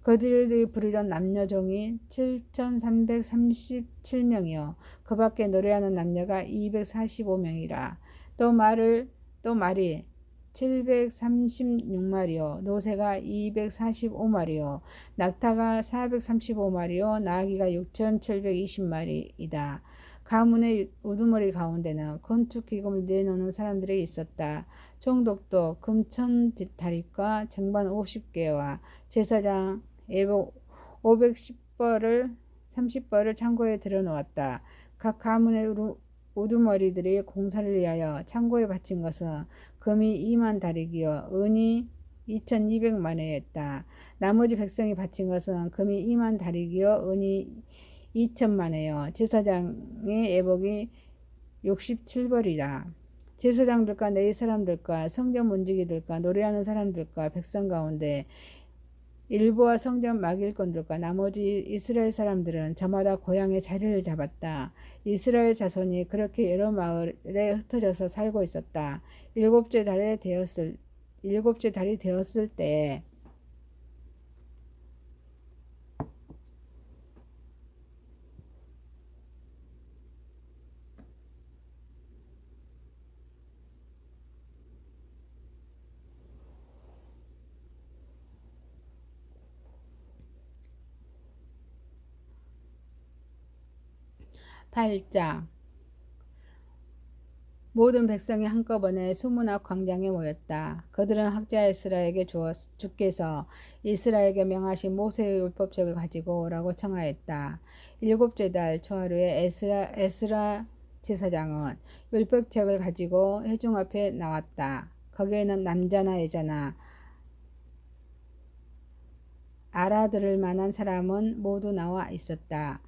그들이 부르던 남녀종이 7,337명이요 그 밖에 노래하는 남녀가 245명이라. 또 말이 736마리요 노새가 245마리요 낙타가 435마리요 나귀가 6720마리이다. 가문의 우두머리 가운데는 건축기금을 내놓는 사람들이 있었다. 총독도 금천 다리과 쟁반 50개와 제사장 예복 510벌을 30벌을 창고에 들여놓았다. 각 가문의 우두머리들이 공사를 위하여 창고에 바친 것은 금이 2만 다리기요 은이 2200만회였다. 나머지 백성이 바친 것은 금이 2만 다리기요 은이 2천만회요 제사장의 예복이 67벌이다. 제사장들과 레위 사람들과 성전 문지기들과 노래하는 사람들과 백성 가운데 일부와 성전 막일꾼들과 나머지 이스라엘 사람들은 저마다 고향의 자리를 잡았다. 이스라엘 자손이 그렇게 여러 마을에 흩어져서 살고 있었다. 일곱째 달이 되었을 때 팔장 모든 백성이 한꺼번에 수문앞 광장에 모였다. 그들은 학자 에스라에게 주께서 이스라엘에게 명하신 모세의 율법책을 가지고 오라고 청하였다. 일곱째 달 초하루에 에스라 제사장은 율법책을 가지고 회중 앞에 나왔다. 거기에는 남자나 여자나 알아들을 만한 사람은 모두 나와 있었다.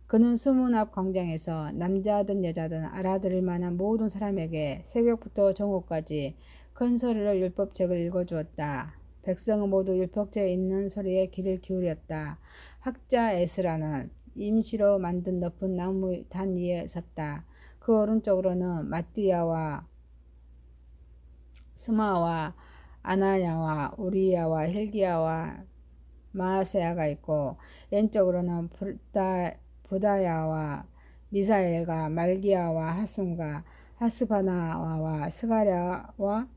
그는 수문 앞 광장에서 남자든 여자든 알아들을 만한 모든 사람에게 새벽부터 정오까지 큰 소리로 율법책을 읽어주었다. 백성은 모두 율법책에 있는 소리에 귀를 기울였다. 학자 에스라는 임시로 만든 높은 나무 단 위에 섰다. 그 오른쪽으로는 마띠아와 스마와 아나야와 우리야와 힐기야와 마아세야가 있고 왼쪽으로는 부다야와 미사엘과 말기야와 하순과 하스바나와 스가랴와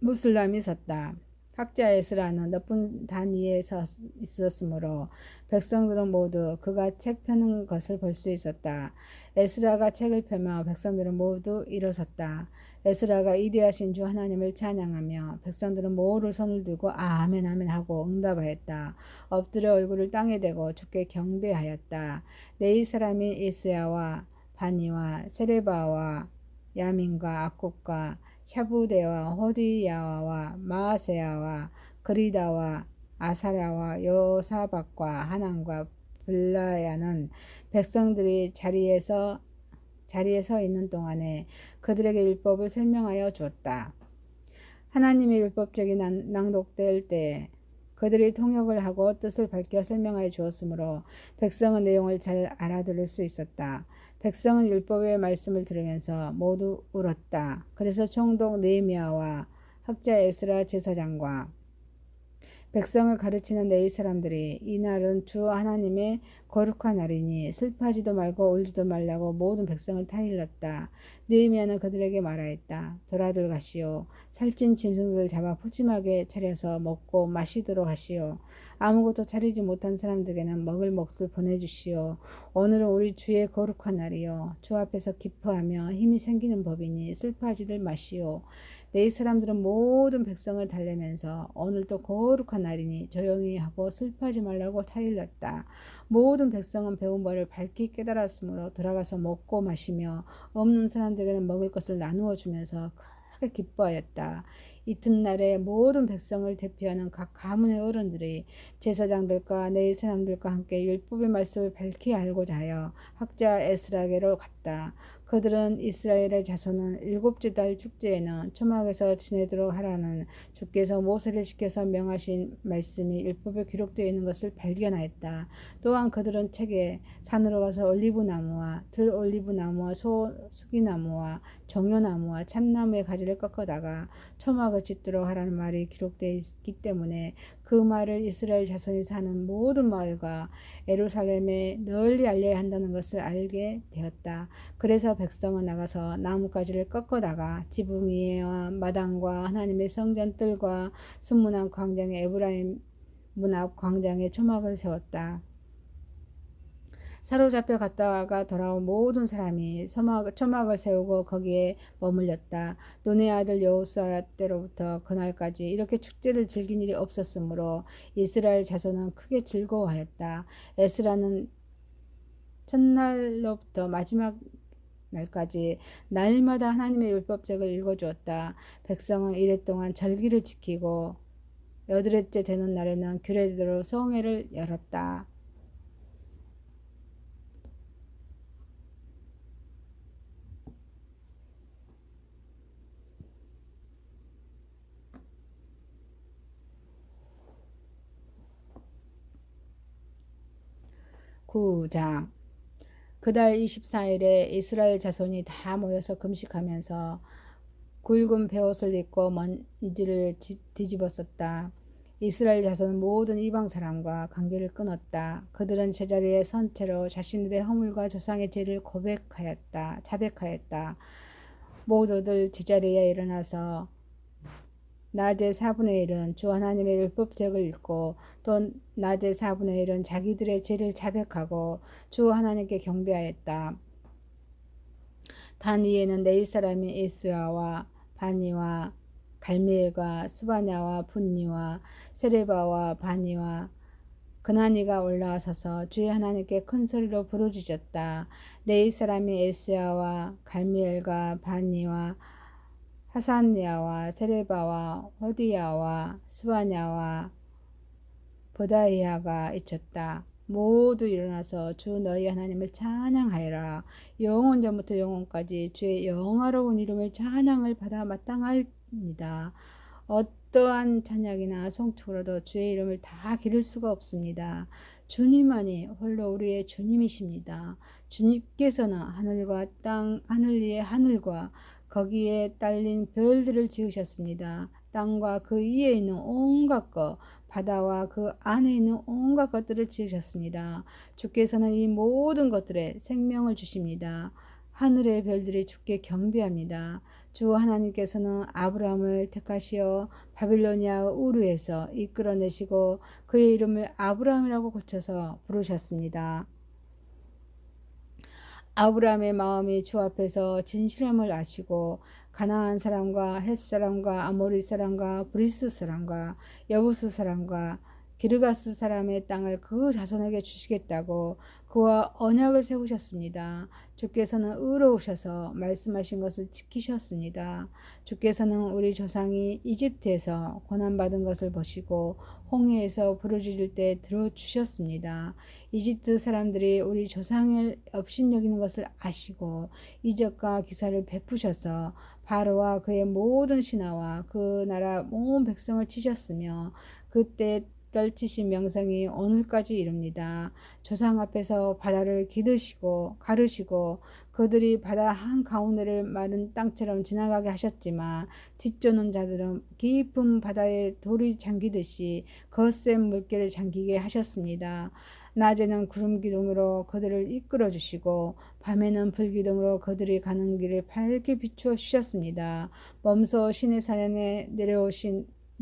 무슬람이 섰다. 학자 에스라는 높은 단 위에 서 있었으므로 백성들은 모두 그가 책 펴는 것을 볼 수 있었다. 에스라가 책을 펴며 백성들은 모두 일어섰다. 에스라가 이대하신 주 하나님을 찬양하며 백성들은 모두 손을 들고 아멘 아멘 하고 응답하였다. 엎드려 얼굴을 땅에 대고 주께 경배하였다. 네이 사람인 이스야와 바니와 세레바와 야민과 악국과 샤부데와 호디야와 마아세야와 그리다와 아사랴와 요사박과 하난과 블라야는 백성들이 자리에 서 있는 동안에 그들에게 율법을 설명하여 주었다. 하나님의 율법책이 낭독될 때 그들이 통역을 하고 뜻을 밝혀 설명하여 주었으므로 백성은 내용을 잘 알아들을 수 있었다. 백성은 율법의 말씀을 들으면서 모두 울었다. 그래서 총독 느헤미야와 학자 에스라 제사장과 백성을 가르치는 레위 사람들이 이날은 주 하나님의 거룩한 날이니 슬퍼하지도 말고 울지도 말라고 모든 백성을 타일렀다. 느헤미야는 그들에게 말하였다. 돌아들 가시오. 살찐 짐승들을 잡아 푸짐하게 차려서 먹고 마시도록 하시오. 아무것도 차리지 못한 사람들에게는 먹을 몫을 보내주시오. 오늘은 우리 주의 거룩한 날이요. 주 앞에서 기뻐하며 힘이 생기는 법이니 슬퍼하지들 마시오. 내 사람들은 모든 백성을 달래면서 오늘도 거룩한 날이니 조용히 하고 슬퍼하지 말라고 타일렀다. 모든 백성은 배운 바를 밝히 깨달았으므로 돌아가서 먹고 마시며 없는 사람들에게는 먹을 것을 나누어 주면서 크게 기뻐하였다. 이튿날에 모든 백성을 대표하는 각 가문의 어른들이 제사장들과 레위 사람들과 함께 율법의 말씀을 밝히 알고자 하여 학자 에스라에게로 갔다. 그들은 이스라엘의 자손은 일곱째 달 축제에는 초막에서 지내도록 하라는 주께서 모세를 시켜서 명하신 말씀이 율법에 기록되어 있는 것을 발견하였다. 또한 그들은 책에 산으로 가서 올리브나무와 들올리브나무와 소수기나무와 종려나무와 참나무의 가지를 꺾어다가 초막을 짓도록 하라는 말이 기록되어 있기 때문에 그 말을 이스라엘 자손이 사는 모든 마을과 예루살렘에 널리 알려야 한다는 것을 알게 되었다. 그래서 백성은 나가서 나뭇가지를 꺾어다가 지붕 위에와 마당과 하나님의 성전 뜰과 순문한 광장의 에브라임 문 앞 광장에 초막을 세웠다. 사로잡혀 갔다가 돌아온 모든 사람이 초막을 세우고 거기에 머물렀다. 눈의 아들 여호수아 때로부터 그날까지 이렇게 축제를 즐긴 일이 없었으므로 이스라엘 자손은 크게 즐거워하였다. 에스라는 첫날로부터 마지막 날까지 날마다 하나님의 율법책을 읽어주었다. 백성은 이래 동안 절기를 지키고 여드렛째 되는 날에는 규례대로 성회를 열었다. 구장 그달 24일에 이스라엘 자손이 다 모여서 금식하면서 굵은 베옷을 입고 먼지를 뒤집었었다. 이스라엘 자손은 모든 이방 사람과 관계를 끊었다. 그들은 제자리에 선 채로 자신들의 허물과 조상의 죄를 자백하였다. 모두들 제자리에 일어나서 낮의 4분의 1은 주 하나님의 율법책을 읽고 또 낮의 4분의 1은 자기들의 죄를 자백하고 주 하나님께 경배하였다. 단 이에는 네일 사람이 에스야와 바니와 갈미엘과 스바냐와 분니와 세레바와 바니와 그나니가 올라서서 주의 하나님께 큰 소리로 부르짖었다. 네일 사람이 에스야와 갈미엘과 바니와 하산야와 세레바와 호디야와 스바냐와 보다이아가 잊혔다. 모두 일어나서 주 너희 하나님을 찬양하여라. 영원 전부터 영원까지 주의 영화로운 이름을 찬양을 받아 마땅합니다. 어떠한 찬양이나 송축으로도 주의 이름을 다 기를 수가 없습니다. 주님만이 홀로 우리의 주님이십니다. 주님께서는 하늘과 땅, 하늘 위의 하늘과 거기에 딸린 별들을 지으셨습니다. 땅과 그 위에 있는 온갖 것, 바다와 그 안에 있는 온갖 것들을 지으셨습니다. 주께서는 이 모든 것들에 생명을 주십니다. 하늘의 별들이 주께 경배합니다. 주 하나님께서는 아브라함을 택하시어 바빌로니아 우르에서 이끌어내시고 그의 이름을 아브라함이라고 고쳐서 부르셨습니다. 아브라함의 마음이 주 앞에서 진실함을 아시고 가나안 사람과 헷 사람과 아모리 사람과 브리스 사람과 여부스 사람과 기르가스 사람의 땅을 그 자손에게 주시겠다고 그와 언약을 세우셨습니다. 주께서는 의로우셔서 말씀하신 것을 지키셨습니다. 주께서는 우리 조상이 이집트에서 고난받은 것을 보시고 홍해에서 부르짖을 때 들어주셨습니다. 이집트 사람들이 우리 조상을 업신여기는 것을 아시고 이적과 기사를 베푸셔서 바로와 그의 모든 신하와 그 나라 온 백성을 치셨으며 그때 떨치신 명성이 오늘까지 이릅니다. 조상 앞에서 바다를 기드시고 가르시고 그들이 바다 한가운데를 마른 땅처럼 지나가게 하셨지만 뒤쫓는 자들은 깊은 바다에 돌이 잠기듯이 거센 물결에 잠기게 하셨습니다. 낮에는 구름 기둥으로 그들을 이끌어 주시고 밤에는 불 기둥으로 그들이 가는 길을 밝게 비추어 주셨습니다. 먼소 시내 산에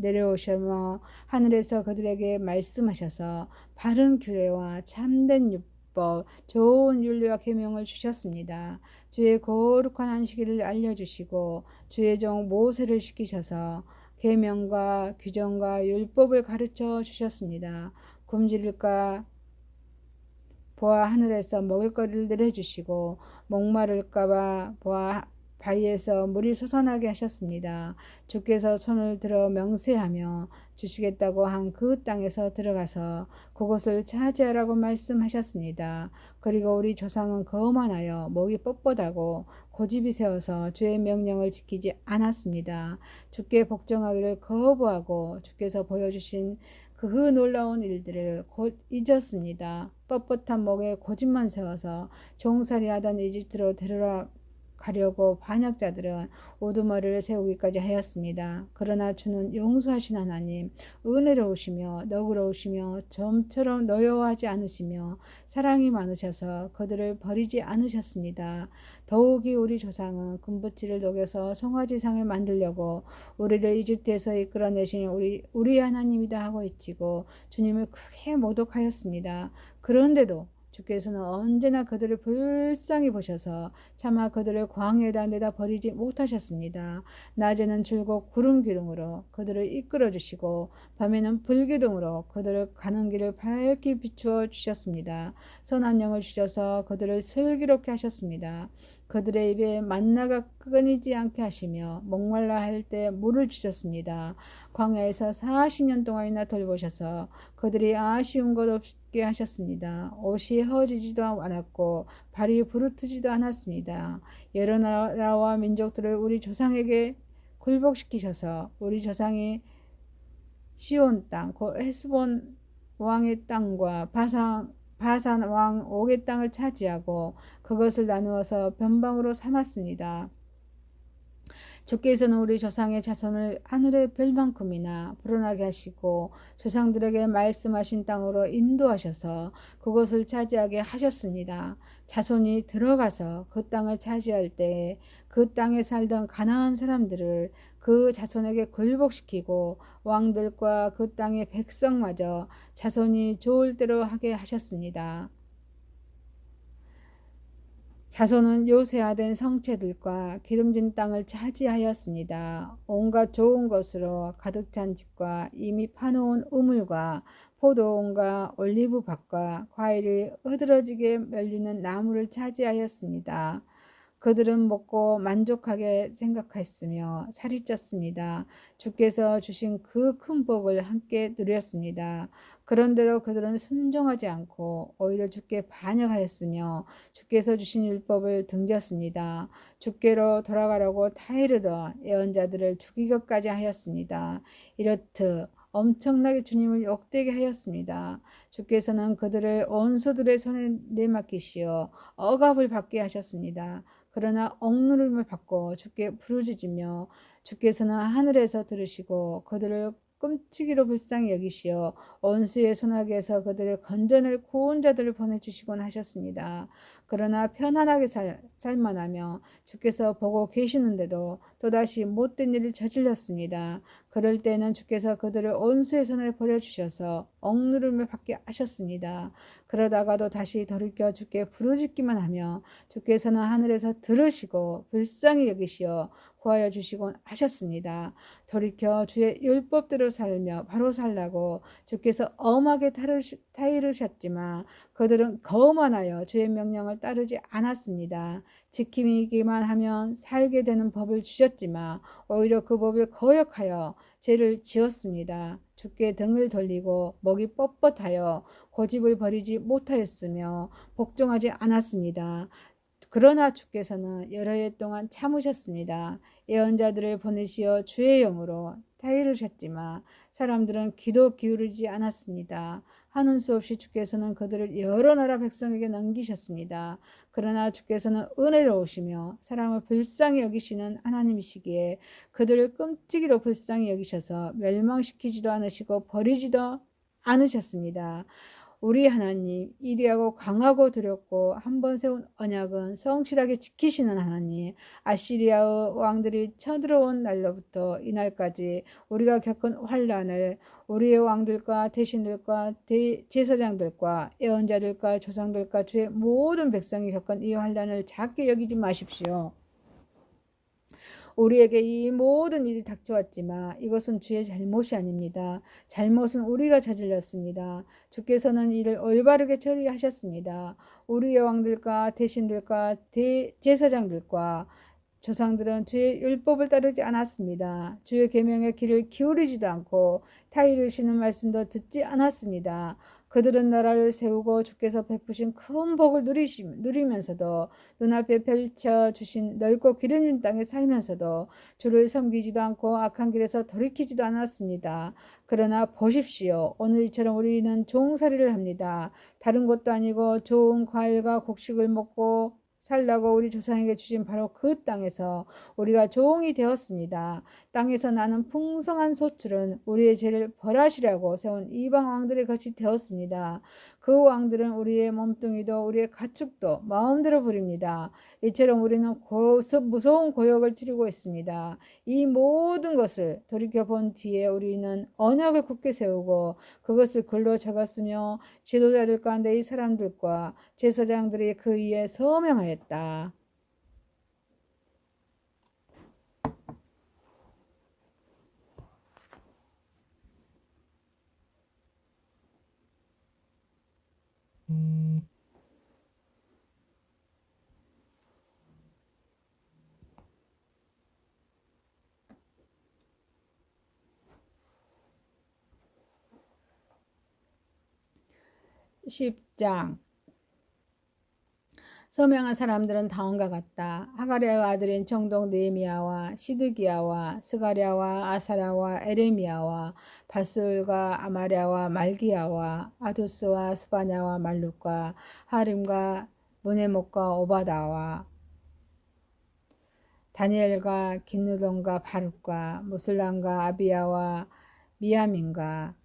내려오셔며 하늘에서 그들에게 말씀하셔서 바른 규례와 참된 율법, 좋은 윤리와 계명을 주셨습니다. 주의 거룩한 안식일을 알려주시고 주의 종 모세를 시키셔서 계명과 규정과 율법을 가르쳐 주셨습니다. 굶주릴까 보아 하늘에서 먹을거리를 내려주시고 목마를까봐 보아 바위에서 물이 솟아나게 하셨습니다. 주께서 손을 들어 명세하며 주시겠다고 한 그 땅에서 들어가서 그곳을 차지하라고 말씀하셨습니다. 그리고 우리 조상은 거만하여 목이 뻣뻣하고 고집이 세워서 주의 명령을 지키지 않았습니다. 주께 복종하기를 거부하고 주께서 보여주신 그 놀라운 일들을 곧 잊었습니다. 뻣뻣한 목에 고집만 세워서 종살이하던 이집트로 데려가 가려고 반역자들은 우두머리를 세우기까지 하였습니다. 그러나 주는 용서하신 하나님, 은혜로우시며 너그러우시며 좀처럼 노여워하지 않으시며 사랑이 많으셔서 그들을 버리지 않으셨습니다. 더욱이 우리 조상은 금붙이를 녹여서 송아지상을 만들려고 우리를 이집트에서 이끌어내신 우리 하나님이다 하고 외치고 주님을 크게 모독하였습니다. 그런데도 주께서는 언제나 그들을 불쌍히 보셔서 차마 그들을 광야에다 내다 버리지 못하셨습니다. 낮에는 줄곧 구름 기둥으로 그들을 이끌어 주시고 밤에는 불기둥으로 그들을 가는 길을 밝게 비추어 주셨습니다. 선한 영을 주셔서 그들을 슬기롭게 하셨습니다. 그들의 입에 만나가 끊이지 않게 하시며 목말라 할 때 물을 주셨습니다. 광야에서 40년 동안이나 돌보셔서 그들이 아쉬운 것 없게 하셨습니다. 옷이 허지지도 않았고 발이 부르트지도 않았습니다. 여러 나라와 민족들을 우리 조상에게 굴복시키셔서 우리 조상이 시온 땅, 곧 헤스본 왕의 땅과 바산 왕 옥의 땅을 차지하고 그것을 나누어서 변방으로 삼았습니다. 주께서는 우리 조상의 자손을 하늘의 별만큼이나 불어나게 하시고 조상들에게 말씀하신 땅으로 인도하셔서 그것을 차지하게 하셨습니다. 자손이 들어가서 그 땅을 차지할 때에 그 땅에 살던 가나안 사람들을 그 자손에게 굴복시키고 왕들과 그 땅의 백성마저 자손이 좋을 대로 하게 하셨습니다. 자손은 요새화된 성체들과 기름진 땅을 차지하였습니다. 온갖 좋은 것으로 가득 찬 집과 이미 파놓은 우물과 포도원과 올리브밭과 과일이 흐드러지게 열리는 나무를 차지하였습니다. 그들은 먹고 만족하게 생각했으며 살이 쪘습니다. 주께서 주신 그 큰 복을 함께 누렸습니다. 그런데도 그들은 순종하지 않고 오히려 주께 반역하였으며 주께서 주신 율법을 등졌습니다. 주께로 돌아가라고 타이르던 예언자들을 죽이기까지 하였습니다. 이렇듯 엄청나게 주님을 욕되게 하였습니다. 주께서는 그들을 원수들의 손에 내맡기시어 억압을 받게 하셨습니다. 그러나 억누름을 받고 주께 부르짖으며 주께서는 하늘에서 들으시고 그들을 끔찍이로 불쌍히 여기시어 원수의 손아귀에서 그들을 건져낼 구원자들을 보내주시곤 하셨습니다. 그러나 편안하게 살만하며 주께서 보고 계시는데도 또다시 못된 일을 저질렀습니다. 그럴 때는 주께서 그들을 원수의 손에 버려주셔서 억누름을 받게 하셨습니다. 그러다가도 다시 돌이켜 주께 부르짖기만 하며 주께서는 하늘에서 들으시고 불쌍히 여기시어 구하여 주시곤 하셨습니다. 돌이켜 주의 율법대로 살며 바로 살라고 주께서 엄하게 타이르셨지만 그들은 거만하여 주의 명령을 따르지 않았습니다. 지키기만 하면 살게 되는 법을 주셨지만 오히려 그 법을 거역하여 죄를 지었습니다. 주께 등을 돌리고 목이 뻣뻣하여 고집을 버리지 못하였으며 복종하지 않았습니다. 그러나 주께서는 여러 해 동안 참으셨습니다. 예언자들을 보내시어 주의 영으로 타이르셨지만 사람들은 귀도 기울이지 않았습니다. 하는 수 없이 주께서는 그들을 여러 나라 백성에게 넘기셨습니다. 그러나 주께서는 은혜로우시며 사람을 불쌍히 여기시는 하나님이시기에 그들을 끔찍이로 불쌍히 여기셔서 멸망시키지도 않으시고 버리지도 않으셨습니다. 우리 하나님, 이리하고 강하고 두렵고 한 번 세운 언약은 성실하게 지키시는 하나님, 아시리아의 왕들이 쳐들어온 날로부터 이날까지 우리가 겪은 환란을 우리의 왕들과 대신들과 제사장들과 예언자들과 조상들과 주의 모든 백성이 겪은 이 환란을 작게 여기지 마십시오. 우리에게 이 모든 일이 닥쳐왔지만 이것은 주의 잘못이 아닙니다. 잘못은 우리가 저질렀습니다. 주께서는 이를 올바르게 처리하셨습니다. 우리의 왕들과 대신들과 제사장들과 조상들은 주의 율법을 따르지 않았습니다. 주의 계명에 귀를 기울이지도 않고 타이르시는 말씀도 듣지 않았습니다. 그들은 나라를 세우고 주께서 베푸신 큰 복을 누리면서도 눈앞에 펼쳐주신 넓고 기름진 땅에 살면서도 주를 섬기지도 않고 악한 길에서 돌이키지도 않았습니다. 그러나 보십시오. 오늘처럼 우리는 종살이를 합니다. 다른 것도 아니고 좋은 과일과 곡식을 먹고 살라고 우리 조상에게 주신 바로 그 땅에서 우리가 종이 되었습니다. 땅에서 나는 풍성한 소출은 우리의 죄를 벌하시려고 세운 이방 왕들의 것이 되었습니다. 그 왕들은 우리의 몸뚱이도 우리의 가축도 마음대로 부립니다. 이처럼 우리는 무서운 고역을 치르고 있습니다. 이 모든 것을 돌이켜본 뒤에 우리는 언약을 굳게 세우고 그것을 글로 적었으며 지도자들 가운데 이 사람들과 제사장들이 그 위에 서명하였다. 10장 서명한 사람들은 다음과 같다. 하가랴의 아들인 총독 느헤미야와 시드기야와 스가랴와 아사랴와 에레미야와 바술과 아마랴와 말기야와 아두스와 스바냐와 말룩과 하림과 무네목과 오바다와 다니엘과 긴느돈과 바룩과 무슬람과 아비야와 미야민과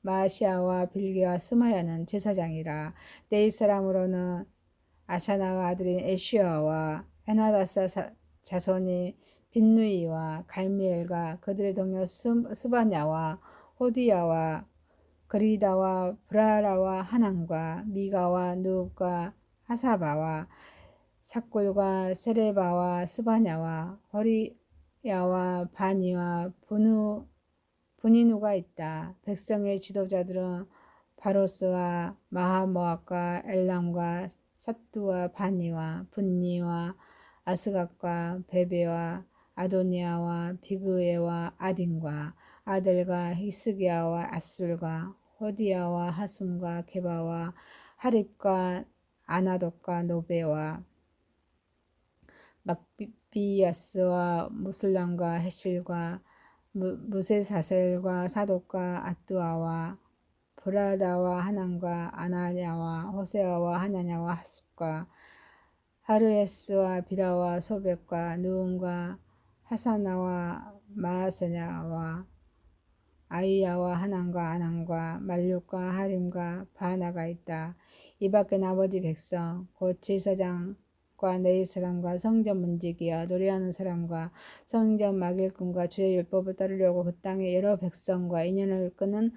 마시아와 빌기와 스마야는 제사장이라. 네 사람으로는 아샤나가 아들인 에슈아와 에나다사 자손이 빈누이와 갈미엘과 그들의 동료 스바냐와 호디야와 그리다와 브라라와 하난과 미가와 누읍과 하사바와 삭골과 세레바와 스바냐와 호리야와 바니와 분이누가 있다. 백성의 지도자들은 바로스와 마하모압과 엘람과 삿두와 바니와 분니와 아스갓과 베베와 아도니아와 비그에와 아딘과 아델과 히스기야와 아술과 호디야와 하숨과 게바와 하립과 아나돗과 노베와 막비야스와 무슬람과 헤실과 무세사셀과 사독과 아뚜아와 브라다와 하난과 아나냐와 호세아와 하나냐와 하습과 하르에스와 비라와 소백과 누움과 하사나와 마아세냐와 아이야와 하난과 아난과 말육과 하림과 바나가 있다. 이 밖에 나머지 백성 곧 제사장과 네 사람과 성전 문지기와 노래하는 사람과 성전 막일꾼과 주의 율법을 따르려고 그 땅의 여러 백성과 인연을 끊은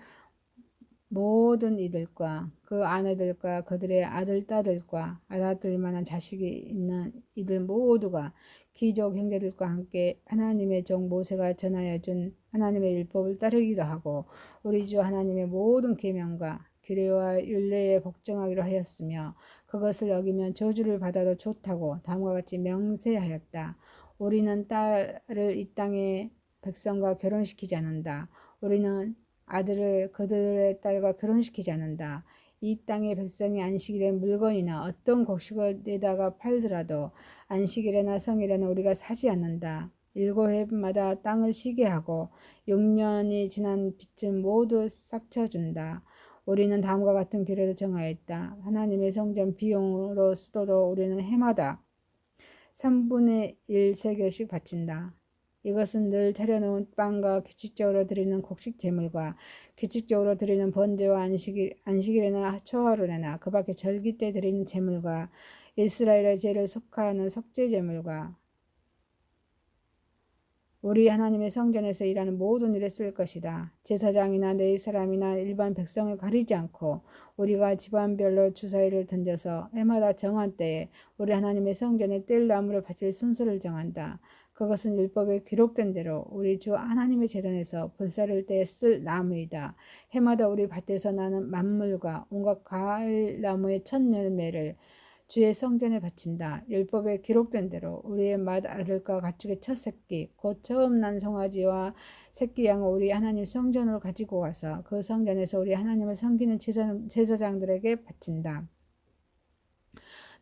모든 이들과 그 아내들과 그들의 아들 딸들과 알아들 만한 자식이 있는 이들 모두가 귀족 형제들과 함께 하나님의 종 모세가 전하여 준 하나님의 율법을 따르기로 하고 우리 주 하나님의 모든 계명과 규례와 율례에 복종하기로 하였으며 그것을 어기면 저주를 받아도 좋다고 다음과 같이 명세하였다. 우리는 딸을 이 땅의 백성과 결혼시키지 않는다. 우리는 아들을 그들의 딸과 결혼시키지 않는다. 이 땅의 백성이 안식일에 물건이나 어떤 곡식을 내다가 팔더라도 안식일에나 성일에는 우리가 사지 않는다. 7해마다 땅을 쉬게 하고 6년이 지난 빚은 모두 싹쳐준다. 우리는 다음과 같은 규례를 정하였다. 하나님의 성전 비용으로 쓰도록 우리는 해마다 3분의 1 세겔씩 바친다. 이것은 늘 차려놓은 빵과 규칙적으로 드리는 곡식 제물과 규칙적으로 드리는 번제와 안식일에나 초하루에나 그 밖에 절기 때 드리는 제물과 이스라엘의 죄를 속하는 속죄 제물과 우리 하나님의 성전에서 일하는 모든 일에 쓸 것이다. 제사장이나 네 사람이나 일반 백성을 가리지 않고 우리가 집안별로 주사위를 던져서 해마다 정한 때에 우리 하나님의 성전에 뗄 나무를 바칠 순서를 정한다. 그것은 율법에 기록된 대로 우리 주 하나님의 제단에서 불사를 때 쓸 나무이다. 해마다 우리 밭에서 나는 만물과 온갖 과일 나무의 첫 열매를 주의 성전에 바친다. 율법에 기록된 대로 우리의 맏아들과 가축의 첫 새끼 곧 처음 난 송아지와 새끼 양을 우리 하나님 성전으로 가지고 가서 그 성전에서 우리 하나님을 섬기는 제사장들에게 바친다.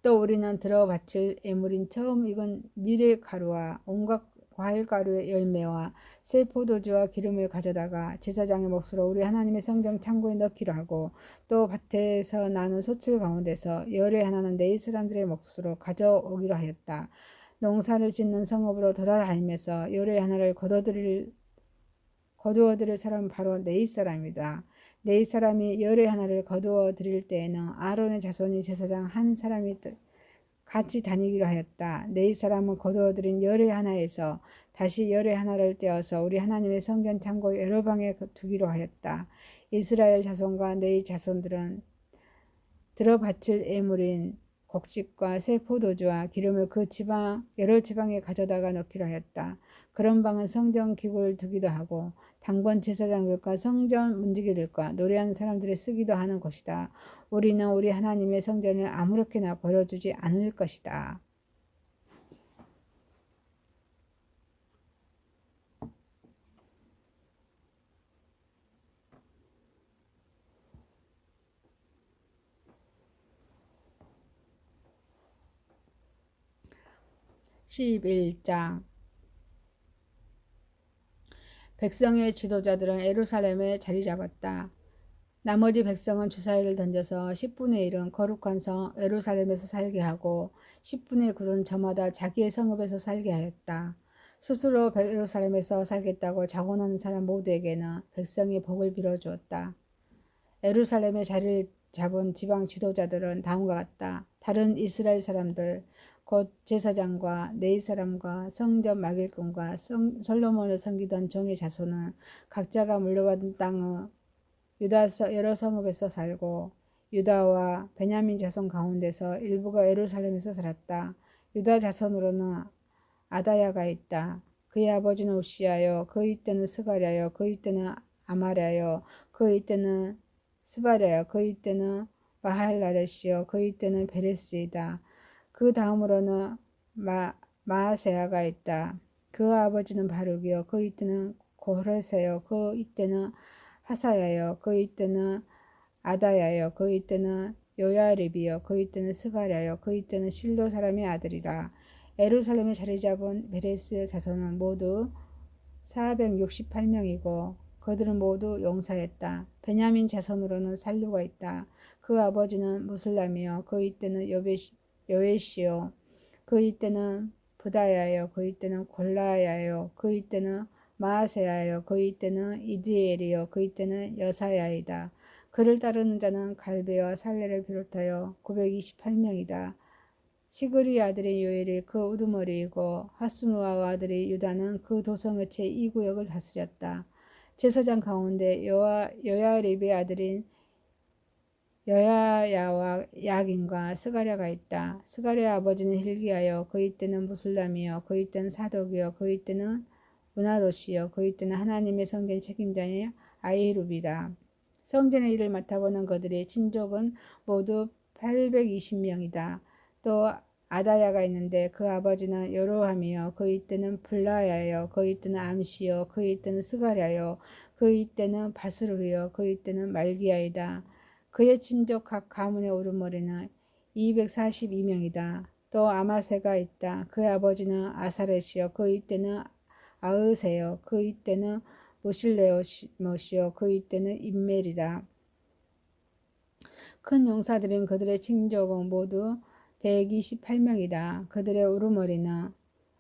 또 우리는 들어 바칠 예물인 처음 익은 밀의 가루와 온갖 과일가루의 열매와 새 포도주와 기름을 가져다가 제사장의 몫으로 우리 하나님의 성전 창고에 넣기로 하고 또 밭에서 나는 소출 가운데서 열의 하나는 내 사람들의 몫으로 가져오기로 하였다. 농사를 짓는 성읍으로 돌아다니면서 열의 하나를 거두어 드릴 사람은 바로 네잇 사람이다. 네잇 사람이 열의 하나를 거두어 드릴 때에는 아론의 자손이 제사장 한 사람이 같이 다니기로 하였다. 네잇 사람은 거두어 드린 열의 하나에서 다시 열의 하나를 떼어서 우리 하나님의 성전 창고 여러 방에 두기로 하였다. 이스라엘 자손과 네잇 자손들은 들어 바칠 예물인 곡식과 새 포도주와 기름을 그 지방 여러 지방에 가져다가 넣기로 하였다. 그런 방은 성전 기구를 두기도 하고 당번 제사장들과 성전 문지기들과 노래하는 사람들이 쓰기도 하는 곳이다. 우리는 우리 하나님의 성전을 아무렇게나 버려주지 않을 것이다. 11장 백성의 지도자들은 예루살렘에 자리 잡았다. 나머지 백성은 주사위를 던져서 10분의 1은 거룩한 성 예루살렘에서 살게 하고 10분의 9는 저마다 자기의 성읍에서 살게 하였다. 스스로 예루살렘에서 살겠다고 자원하는 사람 모두에게는 백성이 복을 빌어주었다. 예루살렘에 자리를 잡은 지방 지도자들은 다음과 같다. 다른 이스라엘 사람들 곧 제사장과 네잇 사람과 성전 막일꾼과 솔로몬을 섬기던 종의 자손은 각자가 물려받은 땅의 유다 여러 성읍에서 살고 유다와 베냐민 자손 가운데서 일부가 예루살렘에서 살았다. 유다 자손으로는 아다야가 있다. 그의 아버지는 우시야요 그의 때는 스가랴요 그의 때는 아마랴요 그의 때는 스바랴요 그의 때는 마할라렛이요 그의 때는 베레스이다. 그 다음으로는 마아세야가 있다. 그 아버지는 바룩이요 그의 때는 고레세요 그의 때는 하사야요 그의 때는 아다야요 그의 때는 요야립이요 그의 때는 스가랴요 그의 때는 실로 사람의 아들이라. 예루살렘에 자리 잡은 베레스의 자손은 모두 468명이고 그들은 모두 용사였다. 베냐민 자손으로는 살루가 있다. 그 아버지는 무슬람이요 그의 때는 요에시요 그의 때는 부다야요 그의 때는 골라야요 그의 때는 마아세야요 그의 때는 이드엘이요 그의 때는 여사야이다. 그를 따르는 자는 갈베와 살레를 비롯하여 928명이다. 시그리 아들이 요엘이 그 우두머리이고 하스누아 아들이 유다는 그 도성의 제2구역을 다스렸다. 제사장 가운데 여야립의 아들인 여야야와 야긴과 스가랴가 있다. 스가랴 아버지는 힐기야요 그의 때는 무슬람이요 그의 때는 사독이요 그의 때는 문하도시요 그의 때는 하나님의 성전 책임자인 아이룹이다. 성전의 일을 맡아보는 그들의 친족은 모두 820명이다. 또 아다야가 있는데 그 아버지는 여로함이요 그의 때는 블라야요 그의 때는 암시요 그의 때는 스가랴요 그의 때는 바스루요 그의 때는 말기야이다. 그의 친족 각 가문의 오르머리는 242명이다. 또 아마세가 있다. 그의 아버지는 아사렛이요 그의 때는 아으세요 그의 때는 모실레오시요 그의 때는 임멜이다. 큰 용사들인 그들의 친족은 모두 128명이다. 그들의 오르머리는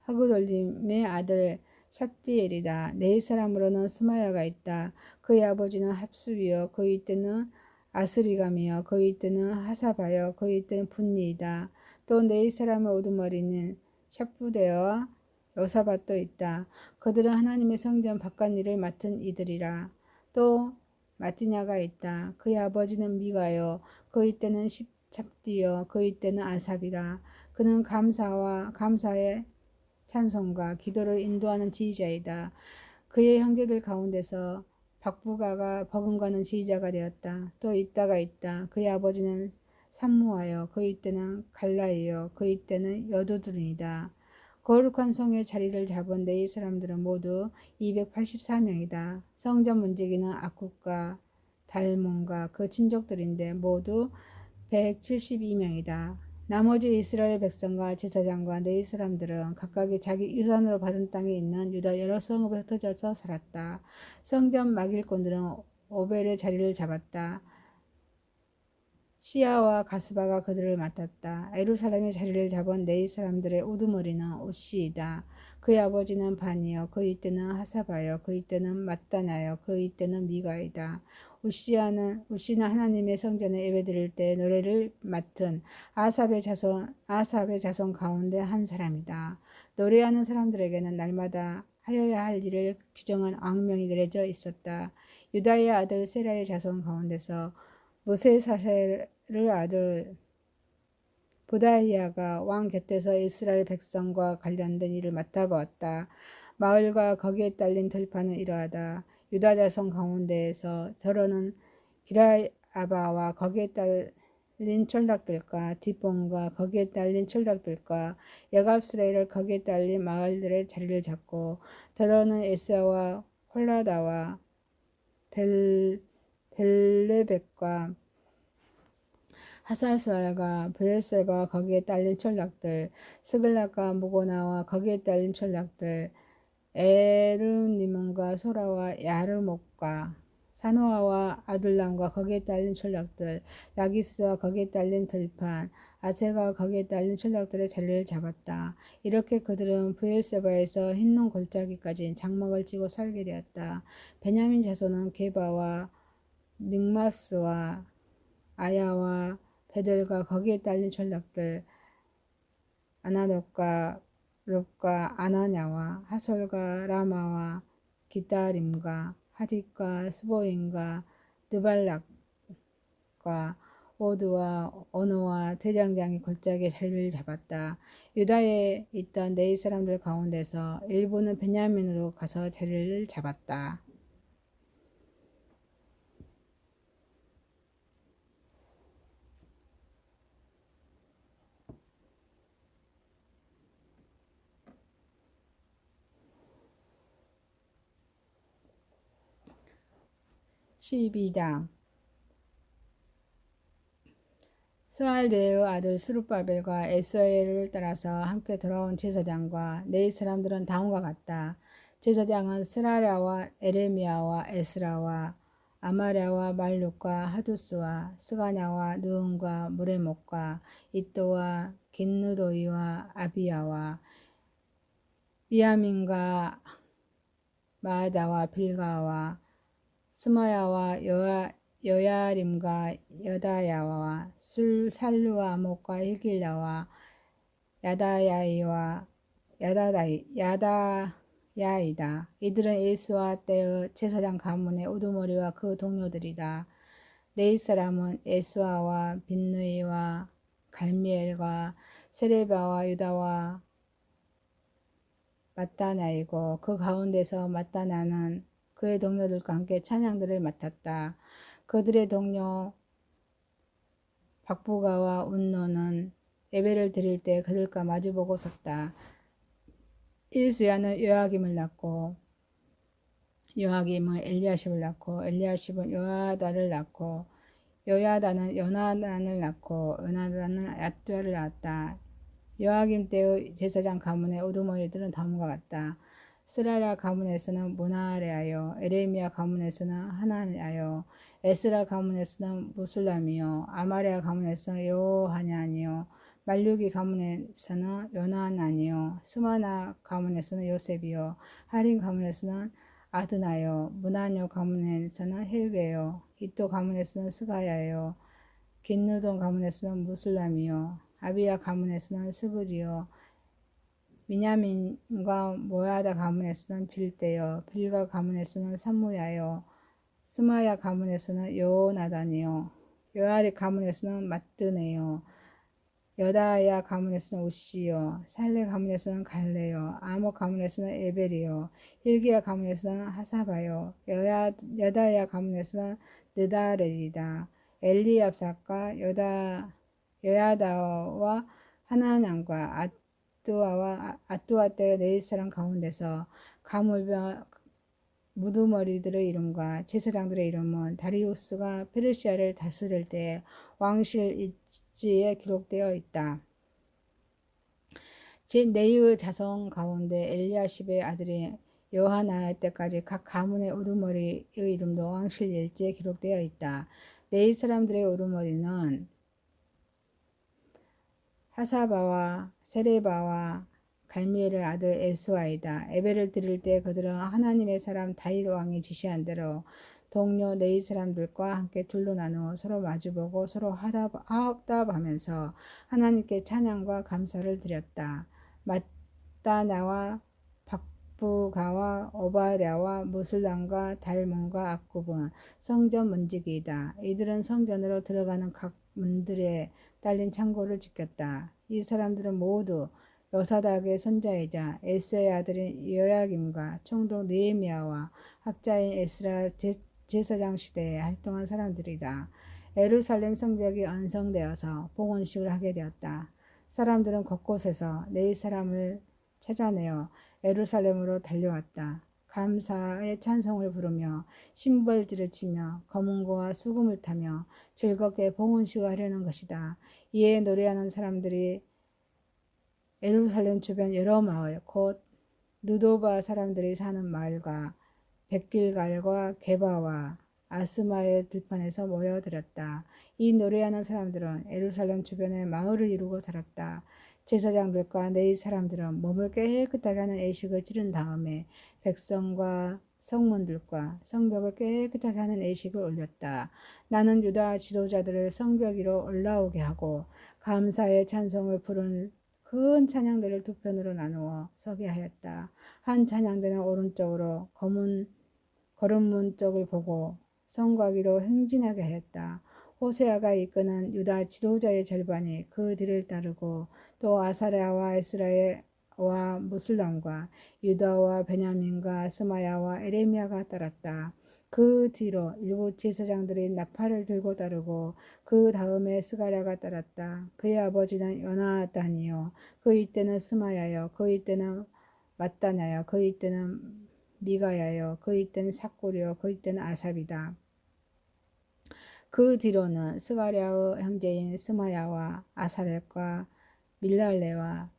하그돌림의 아들 샵디엘이다. 네잇 사람으로는 스마야가 있다. 그의 아버지는 합수비요 그의 때는 아스리감이요 그의 때는 하사바요 그의 때는 분니이다. 또 네잇 사람의 오두머리는 샤프데와 요사밭도 있다. 그들은 하나님의 성전 바깥일을 맡은 이들이라. 또 마티냐가 있다. 그의 아버지는 미가요 그의 때는 찹디요 그의 때는 아삽이라. 그는 감사의 찬송과 기도를 인도하는 지휘자이다. 그의 형제들 가운데서 박부가가 버금가는 지휘자가 되었다. 또 입다가 있다. 그의 아버지는 삼무하여 그의 때는 갈라이요 그의 때는 여두둔이다. 거룩한 성의 자리를 잡은 네잇 사람들은 모두 284명이다. 성전 문지기는 악국과 달몬과 그 친족들인데 모두 172명이다. 나머지 이스라엘 백성과 제사장과 레위 사람들은 각각이 자기 유산으로 받은 땅에 있는 유다 여러 성읍에 흩어져서 살았다. 성전 막일꾼들은 오벨의 자리를 잡았다. 시야와 가스바가 그들을 맡았다. 예루살렘의 자리를 잡은 레위 사람들의 우두머리는 오시이다. 그의 아버지는 반이요 그의 때는 하사바요 그의 때는 mat단야요 그의 때는 미가이다. 우시는 하나님의 성전에 예배드릴 때 노래를 맡은 아삽의 자손 가운데 한 사람이다. 노래하는 사람들에게는 날마다 하여야 할 일을 규정한 왕명이 내려져 있었다. 유다의 아들 세라의 자손 가운데서 무세사셀의 아들 보다히야가 왕 곁에서 이스라엘 백성과 관련된 일을 맡아보았다. 마을과 거기에 딸린 들판은 이러하다. 유다 자손 가운데에서 저러는 기라아바와 거기에 딸린 촌락들과 디본과 거기에 딸린 촌락들과 여갑스레를 거기에 딸린 마을들의 자리를 잡고 저러는 에스아와 홀라다와 벨레벳과 하사스와가 브엘세바와 거기에 딸린 촌락들, 스글락과 무고나와 거기에 딸린 촌락들, 에르니몬과 소라와 야르목과 사노아와 아둘람과 거기에 딸린 촌락들, 라기스와 거기에 딸린 들판, 아세가 거기에 딸린 촌락들의 자리를 잡았다. 이렇게 그들은 브엘세바에서 흰눈 골짜기까지 장막을 치고 살게 되었다. 베냐민 자손은 게바와 믹마스와 아야와 베델과 거기에 딸린 촌락들, 아나돗과 롭과 아나냐와 하솔과 라마와 기다림과 하딕과 스보임과 느발락과 오드와 오노와 대장장이 골짜기에 자리를 잡았다. 유다에 있던 레위 사람들 가운데서 일부는 베냐민으로 가서 자리를 잡았다. 12장 스알데의 아들 스룹바벨과 에스라엘을 따라서 함께 돌아온 제사장과 레위 사람들은 다음과 같다. 제사장은 스라랴와 에레미야와 에스라와 아마랴와 말룩과 하두스와 스가냐와 느음과 무레목과 이또와 긴느도이와 아비야와 미야민과 마아다와 빌가와 스마야와 여야림과 여다야와 살루와 아목과 hil길야와 야다야이와 야다야이다. 이들은 예수와 때의 제사장 가문의 우두머리와 그 동료들이다. 네이 사람은 예수아와 빈누이와 갈미엘과 세레바와 유다와 mat단야이고 그 가운데서 mat단야는 그의 동료들과 함께 찬양들을 맡았다. 그들의 동료 박부가와 운노는 예배를 드릴 때 그들과 마주보고 섰다. 일수야는 요아김을 낳고 요아김은 엘리야십을 낳고 엘리야십은 요야다를 낳고 요야다는 요나단을 낳고 요나단은 야뚜야를 낳았다. 요아김 때의 제사장 가문의 우두머리들은 다음과 같다. 스라랴 가문에서는 무나레아요, 에레미야 가문에서는 하나냐요, 에스라 가문에서는 무술람이요, 아마랴 가문에서는 요하냐니요, 말루기 가문에서는 요나나니요, 스마나 가문에서는 요셉이요, 하린 가문에서는 아드나요, 무나뇨 가문에서는 헬게요, 이또 가문에서는 스가야요, 긴느돈 가문에서는 무술람이요, 아비야 가문에서는 스그지요, 미냐민과 모야다 가문에서는 빌대요, 빌가 가문에서는 삼무야요, 스마야 가문에서는 요나단이요, 요아리 가문에서는 마뜨네요, 여다야 가문에서는 우시요, 살레 가문에서는 갈레요, 아목 가문에서는 에벨이요, hil기야 가문에서는 하사바요, 여다야 가문에서는 느다렐이다. 엘리압삭과 여야다와 하나난과 아뚜아 때의 네이 사람 가운데서 무두머리들의 이름과 제사장들의 이름은 다리우스가 페르시아를 다스릴 때 왕실 일지에 기록되어 있다. 네이의 자손 가운데 엘리야십의 아들이 요하나의 때까지 각 가문의 우두머리의 이름도 왕실 일지에 기록되어 있다. 네이 사람들의 우두머리는 하사바와 세레바와 갈미엘의 아들 에스와이다. 예배를 드릴 때 그들은 하나님의 사람 다윗 왕이 지시한 대로 동료 네이 사람들과 함께 둘로 나누어 서로 마주보고 서로 화답하면서 하나님께 찬양과 감사를 드렸다. 마따나와 박부가와 오바댜와 무슬람과 달몬과 악굽은 성전 문지기이다. 이들은 성전으로 들어가는 각 문들에 딸린 창고를 지켰다. 이 사람들은 모두 여사닥의 손자이자 에스의 아들인 여야김과 총독 느헤미야와 학자인 에스라 제사장 시대에 활동한 사람들이다. 예루살렘 성벽이 완성되어서 봉헌식을 하게 되었다. 사람들은 곳곳에서 네 사람을 찾아내어 예루살렘으로 달려왔다. 감사의 찬송을 부르며 심벌지를 치며 검은고와 수금을 타며 즐겁게 봉헌식을 하려는 것이다. 이에 노래하는 사람들이 예루살렘 주변 여러 마을 곧 느도바 사람들이 사는 마을과 백길갈과 게바와 아스마의 들판에서 모여들었다. 이 노래하는 사람들은 예루살렘 주변에 마을을 이루고 살았다. 제사장들과 네이 사람들은 몸을 깨끗하게 하는 예식을 치른 다음에 백성과 성문들과 성벽을 깨끗하게 하는 예식을 올렸다. 나는 유다 지도자들을 성벽 위로 올라오게 하고 감사의 찬송을 부르는 큰 찬양대를 두 편으로 나누어 서게 하였다. 한 찬양대는 오른쪽으로 거름문 쪽을 보고 성곽 위로 행진하게 하였다. 호세아가 이끄는 유다 지도자의 절반이 그 뒤를 따르고 또 아사랴와 에스라와 무슬람과 유다와 베냐민과 스마야와 에레미야가 따랐다. 그 뒤로 일부 제사장들이 나팔을 들고 따르고 그 다음에 스가랴가 따랐다. 그의 아버지는 요나단이요 그 이때는 스마야요 그 이때는 마따냐요 그 이때는 미가야요 그 이때는 삭골이요 그 이때는 아삽이다. 그 뒤로는 스가랴의 형제인 스마야와 아사렉과 밀랄레와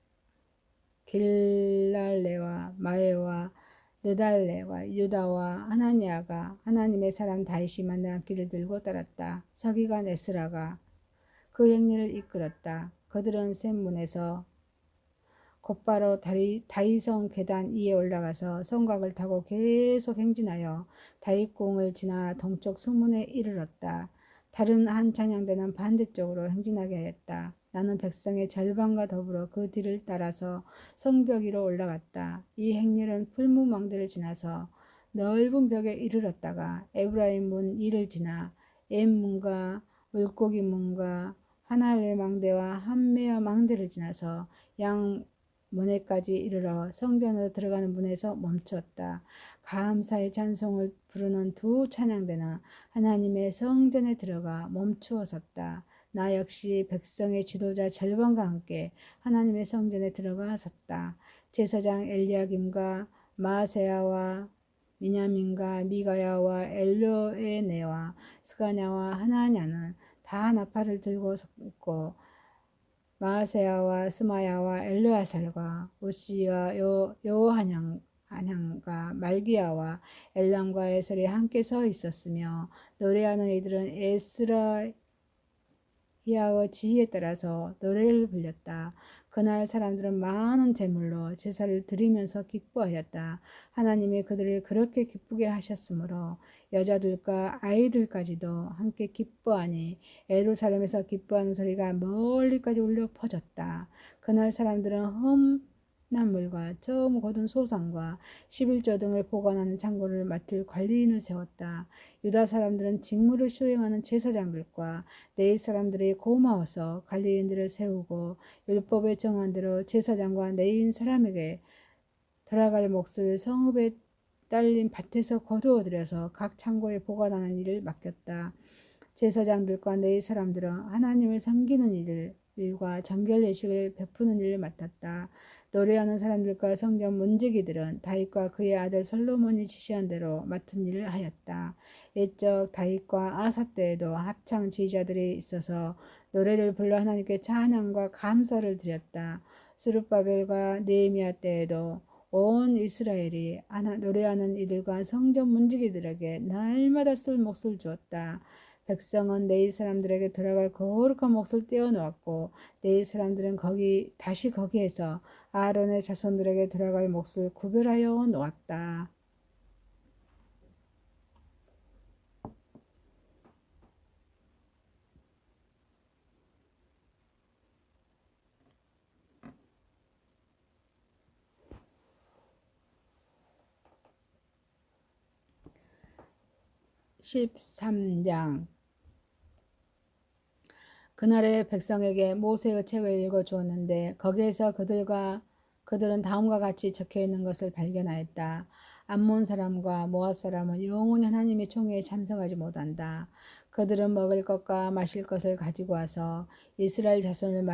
길랄레와 마에와 느달레와 유다와 하나니아가 하나님의 사람 다윗이 만난 길을 들고 따랐다. 서기관 에스라가 그 행리를 이끌었다. 그들은 샘문에서 곧바로 다윗성 계단 위에 올라가서 성곽을 타고 계속 행진하여 다윗궁을 지나 동쪽 수문에 이르렀다. 다른 한 찬양대는 반대쪽으로 행진하게 하였다. 나는 백성의 절반과 더불어 그 뒤를 따라서 성벽 위로 올라갔다. 이 행렬은 풀무망대를 지나서 넓은 벽에 이르렀다가 에브라임 문 위를 지나 엠문과 물고기 문과 하나의 망대와 한메어 망대를 지나서 양 문에까지 이르러 성전으로 들어가는 문에서 멈추었다. 감사의 찬송을 부르는 두 찬양대는 하나님의 성전에 들어가 멈추어 섰다. 나 역시 백성의 지도자 절반과 함께 하나님의 성전에 들어가 섰다. 제사장 엘리야김과 마세야와 미냐민과 미가야와 엘로에네와 스가냐와 하나냐는 다 나팔을 들고 섰고 마세야와 스마야와 엘르아살과 우시와 여호하냥과 말기야와 엘람과 에셀이 함께 서 있었으며 노래하는 이들은 에스라히야의 지휘에 따라서 노래를 불렸다. 그날 사람들은 많은 제물로 제사를 드리면서 기뻐하였다. 하나님이 그들을 그렇게 기쁘게 하셨으므로 여자들과 아이들까지도 함께 기뻐하니 예루살렘에서 기뻐하는 소리가 멀리까지 울려 퍼졌다. 그날 사람들은 흠난물과 처음 거둔 소상과 11조 등을 보관하는 창고를 맡을 관리인을 세웠다. 유다 사람들은 직무를 수행하는 제사장들과 네 사람들이 고마워서 관리인들을 세우고 율법에 정한 대로 제사장과 네인 사람에게 돌아갈 몫을 성읍에 딸린 밭에서 거두어들여서 각 창고에 보관하는 일을 맡겼다. 제사장들과 네 사람들은 하나님을 섬기는 일을 일과 정결 예식을 베푸는 일을 맡았다. 노래하는 사람들과 성전 문지기들은 다윗과 그의 아들 솔로몬이 지시한 대로 맡은 일을 하였다. 옛적 다윗과 아삽 때에도 합창 지휘자들이 있어서 노래를 불러 하나님께 찬양과 감사를 드렸다. 스룹바벨과 느헤미야 때에도 온 이스라엘이 노래하는 이들과 성전 문지기들에게 날마다 쓸 몫을 주었다. 백성은 내일 사람들에게 돌아갈 거룩한 몫을 떼어놓았고 내일 사람들은 다시 거기에서 아론의 자손들에게 돌아갈 몫을 구별하여 놓았다. 13장 그날에 백성에게 모세의 책을 읽어 주었는데 거기에서 그들은 다음과 같이 적혀 있는 것을 발견하였다. 암몬 사람과 모압 사람은 영원히 하나님의 총회에 참석하지 못한다. 그들은 먹을 것과 마실 것을 가지고 와서 이스라엘 자손을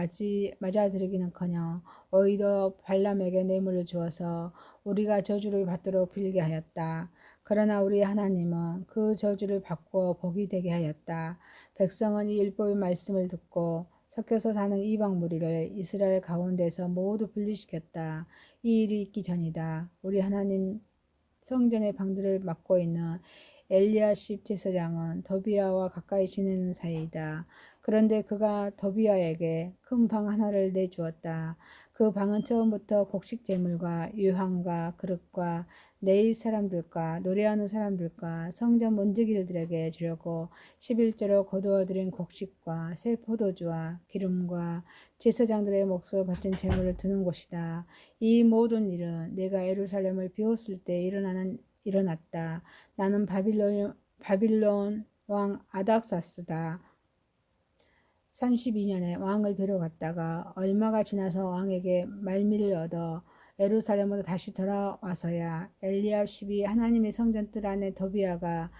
맞아들이기는커녕 오히려 발람에게 뇌물을 주어서 우리가 저주를 받도록 빌게 하였다. 그러나 우리 하나님은 그 저주를 바꾸어 복이 되게 하였다. 백성은 이 율법의 말씀을 듣고 섞여서 사는 이방 무리를 이스라엘 가운데서 모두 분리시켰다. 이 일이 있기 전이다. 우리 하나님 성전의 방들을 맡고 있는 엘리야십 제사장은 더비야와 가까이 지내는 사이이다. 그런데 그가 더비야에게 큰 방 하나를 내주었다. 그 방은 처음부터 곡식 제물과 유향과 그릇과 내일 사람들과 노래하는 사람들과 성전 문지기들에게 주려고 11조로 거두어 들인 곡식과 새 포도주와 기름과 제사장들의 몫으로 바친 제물을 두는 곳이다. 이 모든 일은 내가 예루살렘을 비웠을 때 일어났다. 나는 바빌론 왕 아닥사스다. 32년에 왕을 뵈러 갔다가 얼마가 지나서 왕에게 말미를 얻어 예루살렘으로 다시 돌아와서야 엘리야십이 하나님의 성전 뜰 안에 더비야가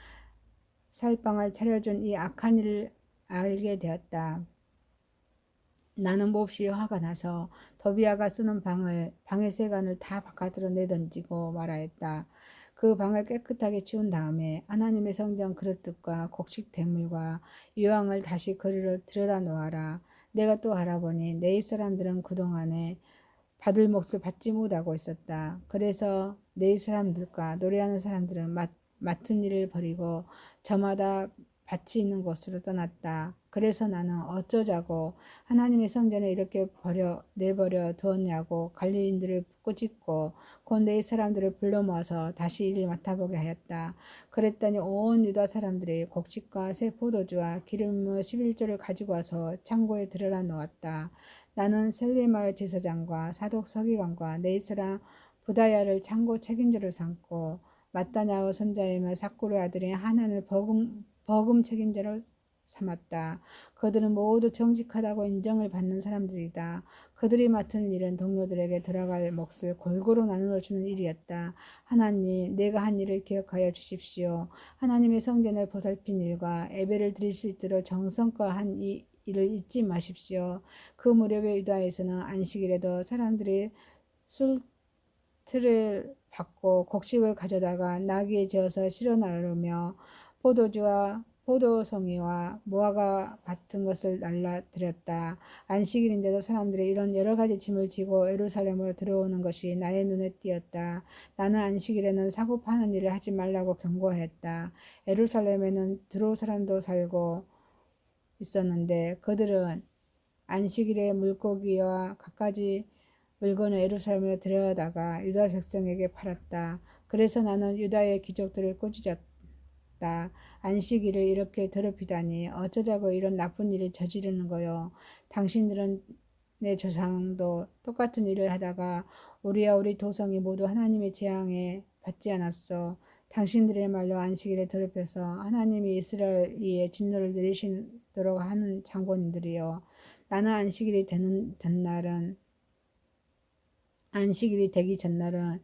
살방을 차려준 이 악한 일을 알게 되었다. 나는 몹시 화가 나서 더비야가 쓰는 방의 세간을 다 바깥으로 내던지고 말하였다. 그 방을 깨끗하게 치운 다음에 하나님의 성전 그릇들과 곡식 대물과 유황을 다시 그리로 들여다 놓아라. 내가 또 알아보니 내 사람들은 그동안에 받을 몫을 받지 못하고 있었다. 그래서 내 사람들과 노래하는 사람들은 맡은 일을 버리고 저마다 밭이 있는 곳으로 떠났다. 그래서 나는 어쩌자고 하나님의 성전에 이렇게 내버려 두었냐고 관리인들을 꾸짖고 곧 내 사람들을 불러 모아서 다시 일을 맡아보게 하였다. 그랬더니 온 유다 사람들이 곡식과 새 포도주와 기름의 11조를 가지고 와서 창고에 들여다 놓았다. 나는 셀레마의 제사장과 사독 서기관과 내 사람 부다야를 창고 책임자로 삼고 마따냐의 손자이며 사쿠르의 아들인 하난을 버금 책임자로 삼았다. 그들은 모두 정직하다고 인정을 받는 사람들이다. 그들이 맡은 일은 동료들에게 돌아갈 몫을 골고루 나누어 주는 일이었다. 하나님, 내가 한 일을 기억하여 주십시오. 하나님의 성전을 보살핀 일과 예배를 드릴 수 있도록 정성껏 한 이 일을 잊지 마십시오. 그 무렵에 유다에서는 안식일에도 사람들이 술틀을 받고 곡식을 가져다가 나귀에 지어서 실어 나르며 포도주와 포도송이와 무화과 같은 것을 날라드렸다. 안식일인데도 사람들이 이런 여러 가지 짐을 지고 예루살렘으로 들어오는 것이 나의 눈에 띄었다. 나는 안식일에는 사고 파는 일을 하지 말라고 경고했다. 예루살렘에는 두로 사람도 살고 있었는데 그들은 안식일에 물고기와 갖가지 물건을 예루살렘에 들여다가 유다 백성에게 팔았다. 그래서 나는 유다의 귀족들을 꾸짖었다. 안식일을 이렇게 더럽히다니 어쩌자고 이런 나쁜 일을 저지르는 거요. 당신들은 내 조상도 똑같은 일을 하다가 우리와 우리 도성이 모두 하나님의 재앙에 받지 않았어. 당신들의 말로 안식일에 더럽혀서 하나님이 이스라엘 위에 진노를 내리시도록 하는 장본인들이요. 나는 안식일이 되기 전날은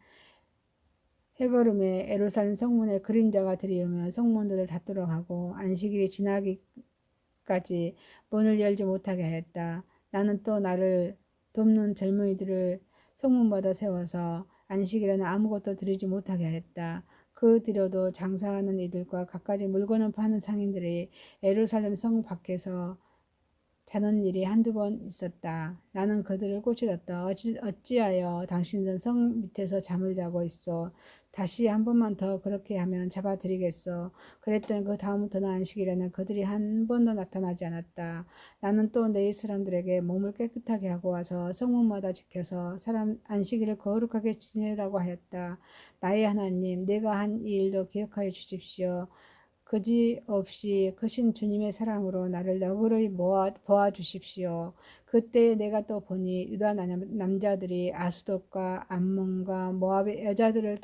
해거름에 예루살렘 성문에 그림자가 들이우면 성문들을 닫도록 하고 안식일이 지나기까지 문을 열지 못하게 하였다. 나는 또 나를 돕는 젊은이들을 성문마다 세워서 안식일에는 아무것도 드리지 못하게 하였다. 그 뒤로도 장사하는 이들과 갖가지 물건을 파는 상인들이 예루살렘 성 밖에서 자는 일이 한두 번 있었다. 나는 그들을 꼬시렸다. 어찌하여 당신들은 성 밑에서 잠을 자고 있어? 다시 한 번만 더 그렇게 하면 잡아드리겠어. 그랬더니 그 다음부터는 안식일에는 그들이 한 번도 나타나지 않았다. 나는 또 내 사람들에게 몸을 깨끗하게 하고 와서 성문마다 지켜서 사람 안식일을 거룩하게 지내라고 하였다. 나의 하나님, 내가 한 이 일도 기억하여 주십시오. 그지없이 크신 주님의 사랑으로 나를 너그러이 보아 주십시오. 그때 내가 또 보니 유다 남자들이 아스돗과 암몬과 모압의 여자들을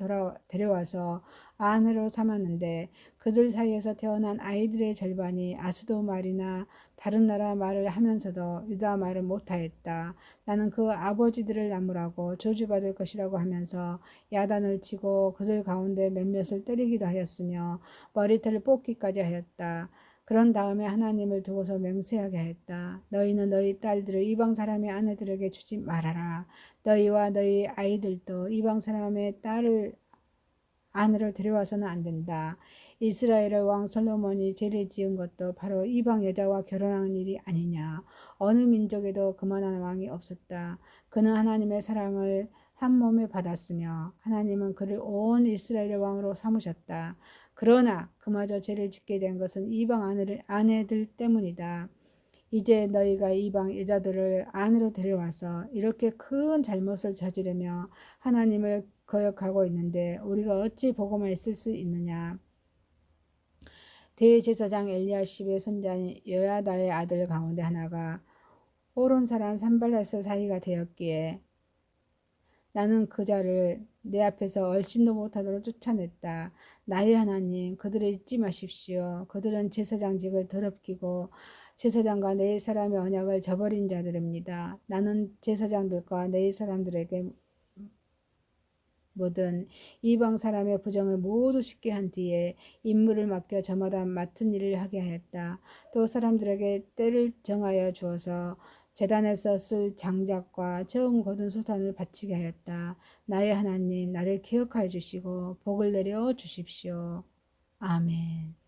데려와서 아내로 삼았는데 그들 사이에서 태어난 아이들의 절반이 아스돗 말이나 다른 나라 말을 하면서도 유다 말을 못하였다. 나는 그 아버지들을 나무라고 저주받을 것이라고 하면서 야단을 치고 그들 가운데 몇몇을 때리기도 하였으며 머리털을 뽑기까지 하였다. 그런 다음에 하나님을 두고서 맹세하게 하였다. 너희는 너희 딸들을 이방 사람의 아내들에게 주지 말아라. 너희와 너희 아이들도 이방 사람의 딸을 아내로 데려와서는 안 된다. 이스라엘의 왕 솔로몬이 죄를 지은 것도 바로 이방 여자와 결혼하는 일이 아니냐. 어느 민족에도 그만한 왕이 없었다. 그는 하나님의 사랑을 한 몸에 받았으며 하나님은 그를 온 이스라엘의 왕으로 삼으셨다. 그러나 그마저 죄를 짓게 된 것은 이방 아내들 때문이다. 이제 너희가 이방 여자들을 아내로 데려와서 이렇게 큰 잘못을 저지르며 하나님을 거역하고 있는데 우리가 어찌 보고만 있을 수 있느냐. 대제사장 엘리야십의 손자인 여야다의 아들 가운데 하나가 오론사람 산발랏의 사이가 되었기에 나는 그 자를 내 앞에서 얼씬도 못하도록 쫓아냈다. 나의 하나님, 그들을 잊지 마십시오. 그들은 제사장직을 더럽히고 제사장과 내 사람의 언약을 저버린 자들입니다. 나는 제사장들과 내 사람들에게 모든 이방 사람의 부정을 모두 씻게 한 뒤에 임무를 맡겨 저마다 맡은 일을 하게 하였다. 또 사람들에게 때를 정하여 주어서 제단에서 쓸 장작과 처음 거둔 수단을 바치게 하였다. 나의 하나님, 나를 기억하여 주시고 복을 내려 주십시오. 아멘.